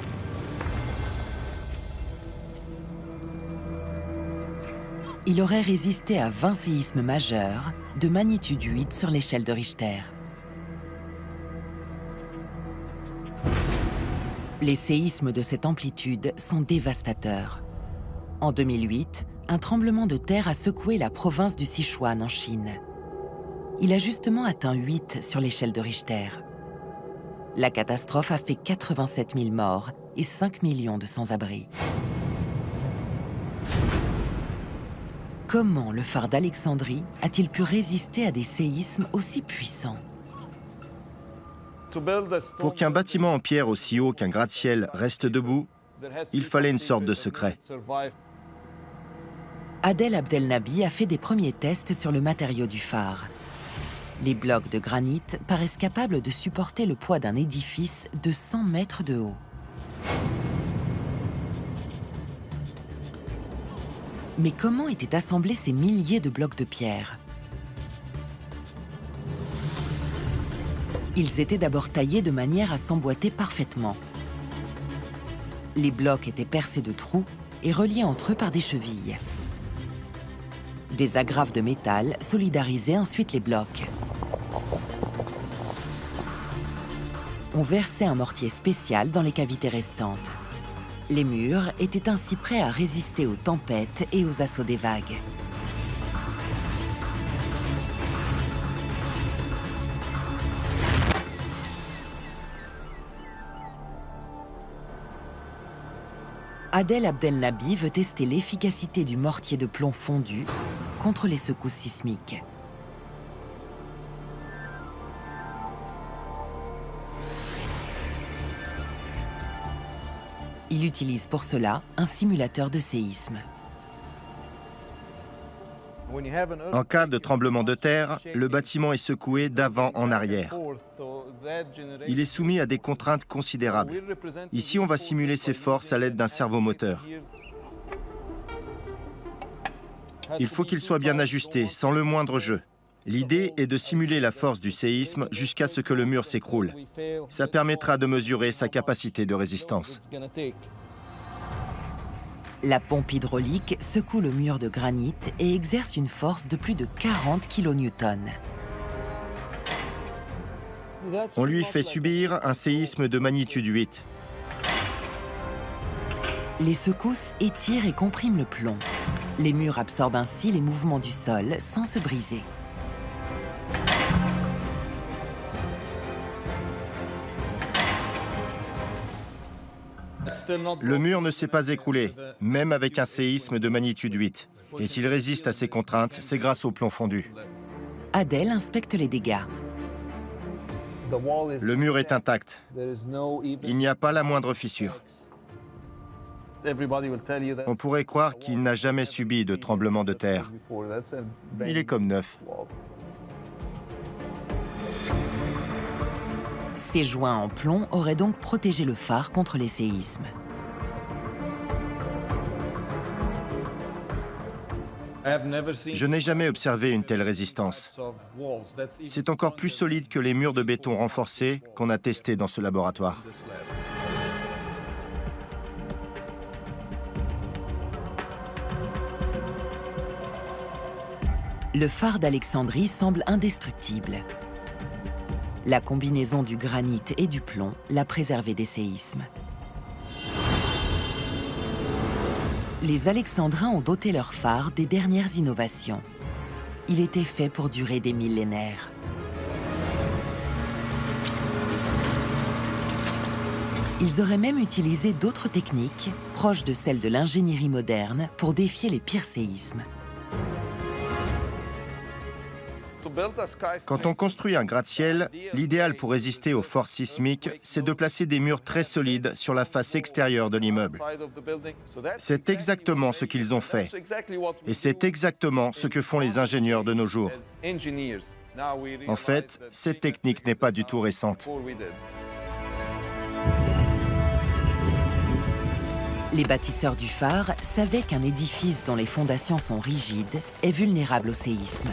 Il aurait résisté à 20 séismes majeurs de magnitude 8 sur l'échelle de Richter. Les séismes de cette amplitude sont dévastateurs. En 2008, un tremblement de terre a secoué la province du Sichuan en Chine. Il a justement atteint 8 sur l'échelle de Richter. La catastrophe a fait 87 000 morts et 5 millions de sans-abri. Comment le phare d'Alexandrie a-t-il pu résister à des séismes aussi puissants? Pour qu'un bâtiment en pierre aussi haut qu'un gratte-ciel reste debout, il fallait une sorte de secret. Adel Abdelnaby a fait des premiers tests sur le matériau du phare. Les blocs de granit paraissent capables de supporter le poids d'un édifice de 100 mètres de haut. Mais comment étaient assemblés ces milliers de blocs de pierre? Ils étaient d'abord taillés de manière à s'emboîter parfaitement. Les blocs étaient percés de trous et reliés entre eux par des chevilles. Des agrafes de métal solidarisaient ensuite les blocs. On versait un mortier spécial dans les cavités restantes. Les murs étaient ainsi prêts à résister aux tempêtes et aux assauts des vagues. Adel Abdelnaby veut tester l'efficacité du mortier de plomb fondu contre les secousses sismiques. Il utilise pour cela un simulateur de séisme. En cas de tremblement de terre, le bâtiment est secoué d'avant en arrière. Il est soumis à des contraintes considérables. Ici, on va simuler ces forces à l'aide d'un servomoteur. Il faut qu'il soit bien ajusté, sans le moindre jeu. L'idée est de simuler la force du séisme jusqu'à ce que le mur s'écroule. Ça permettra de mesurer sa capacité de résistance. La pompe hydraulique secoue le mur de granit et exerce une force de plus de 40 kN. On lui fait subir un séisme de magnitude 8. Les secousses étirent et compriment le plomb. Les murs absorbent ainsi les mouvements du sol sans se briser. Le mur ne s'est pas écroulé, même avec un séisme de magnitude 8. Et s'il résiste à ces contraintes, c'est grâce au plomb fondu. Adel inspecte les dégâts. Le mur est intact. Il n'y a pas la moindre fissure. On pourrait croire qu'il n'a jamais subi de tremblement de terre. Il est comme neuf. Ces joints en plomb auraient donc protégé le phare contre les séismes. Je n'ai jamais observé une telle résistance. C'est encore plus solide que les murs de béton renforcés qu'on a testés dans ce laboratoire. Le phare d'Alexandrie semble indestructible. La combinaison du granit et du plomb l'a préservé des séismes. Les Alexandrins ont doté leur phare des dernières innovations. Il était fait pour durer des millénaires. Ils auraient même utilisé d'autres techniques, proches de celles de l'ingénierie moderne, pour défier les pires séismes. Quand on construit un gratte-ciel, l'idéal pour résister aux forces sismiques, c'est de placer des murs très solides sur la face extérieure de l'immeuble. C'est exactement ce qu'ils ont fait. Et c'est exactement ce que font les ingénieurs de nos jours. En fait, cette technique n'est pas du tout récente. Les bâtisseurs du phare savaient qu'un édifice dont les fondations sont rigides est vulnérable au séisme.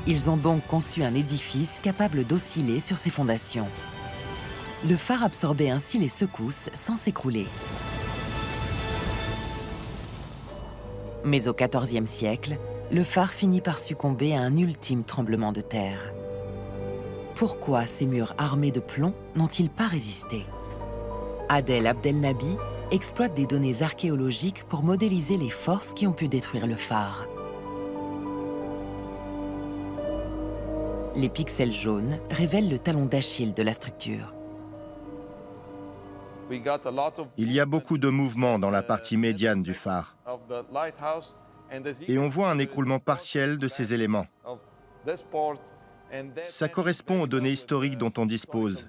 Ils ont donc conçu un édifice capable d'osciller sur ses fondations. Le phare absorbait ainsi les secousses sans s'écrouler. Mais au XIVe siècle, le phare finit par succomber à un ultime tremblement de terre. Pourquoi ces murs armés de plomb n'ont-ils pas résisté? Adel Abdelnaby exploite des données archéologiques pour modéliser les forces qui ont pu détruire le phare. Les pixels jaunes révèlent le talon d'Achille de la structure. Il y a beaucoup de mouvements dans la partie médiane du phare. Et on voit un écroulement partiel de ces éléments. Ça correspond aux données historiques dont on dispose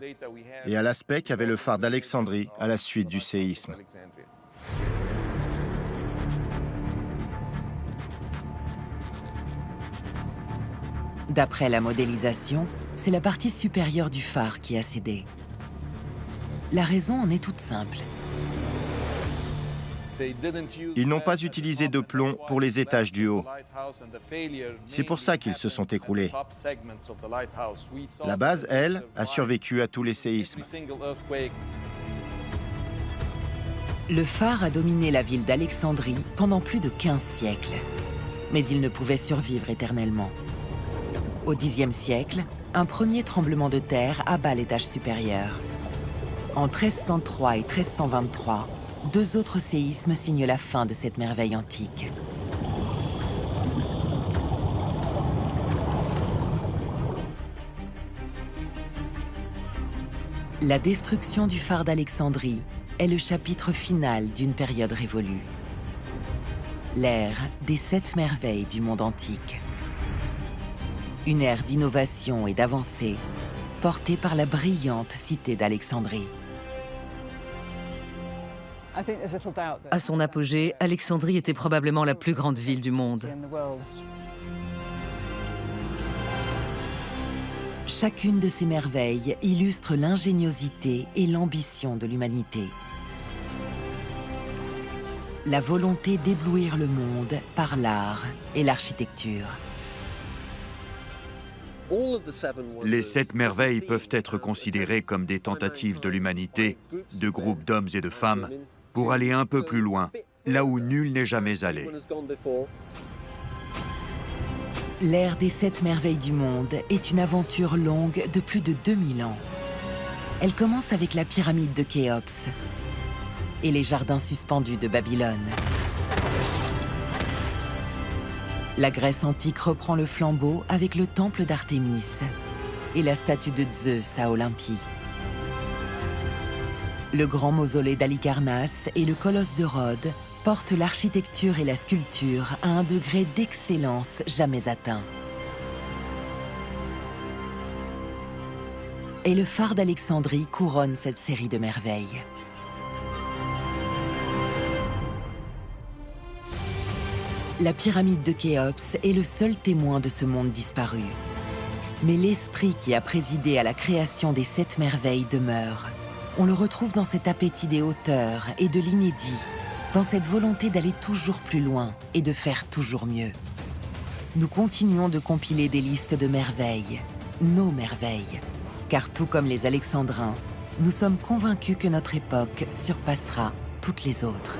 et à l'aspect qu'avait le phare d'Alexandrie à la suite du séisme. D'après la modélisation, c'est la partie supérieure du phare qui a cédé. La raison en est toute simple. Ils n'ont pas utilisé de plomb pour les étages du haut. C'est pour ça qu'ils se sont écroulés. La base, elle, a survécu à tous les séismes. Le phare a dominé la ville d'Alexandrie pendant plus de 15 siècles. Mais il ne pouvait survivre éternellement. Au Xe siècle, un premier tremblement de terre abat l'étage supérieur. En 1303 et 1323, 2 autres séismes signent la fin de cette merveille antique. La destruction du phare d'Alexandrie est le chapitre final d'une période révolue. L'ère des 7 merveilles du monde antique. Une ère d'innovation et d'avancée portée par la brillante cité d'Alexandrie. À son apogée, Alexandrie était probablement la plus grande ville du monde. Chacune de ces merveilles illustre l'ingéniosité et l'ambition de l'humanité. La volonté d'éblouir le monde par l'art et l'architecture. Les 7 merveilles peuvent être considérées comme des tentatives de l'humanité, de groupes d'hommes et de femmes, pour aller un peu plus loin, là où nul n'est jamais allé. L'ère des 7 merveilles du monde est une aventure longue de plus de 2000 ans. Elle commence avec la pyramide de Khéops et les jardins suspendus de Babylone. La Grèce antique reprend le flambeau avec le temple d'Artémis et la statue de Zeus à Olympie. Le grand mausolée d'Halicarnasse et le colosse de Rhodes portent l'architecture et la sculpture à un degré d'excellence jamais atteint. Et le phare d'Alexandrie couronne cette série de merveilles. La pyramide de Khéops est le seul témoin de ce monde disparu. Mais l'esprit qui a présidé à la création des 7 merveilles demeure. On le retrouve dans cet appétit des hauteurs et de l'inédit, dans cette volonté d'aller toujours plus loin et de faire toujours mieux. Nous continuons de compiler des listes de merveilles, nos merveilles, car tout comme les Alexandrins, nous sommes convaincus que notre époque surpassera toutes les autres.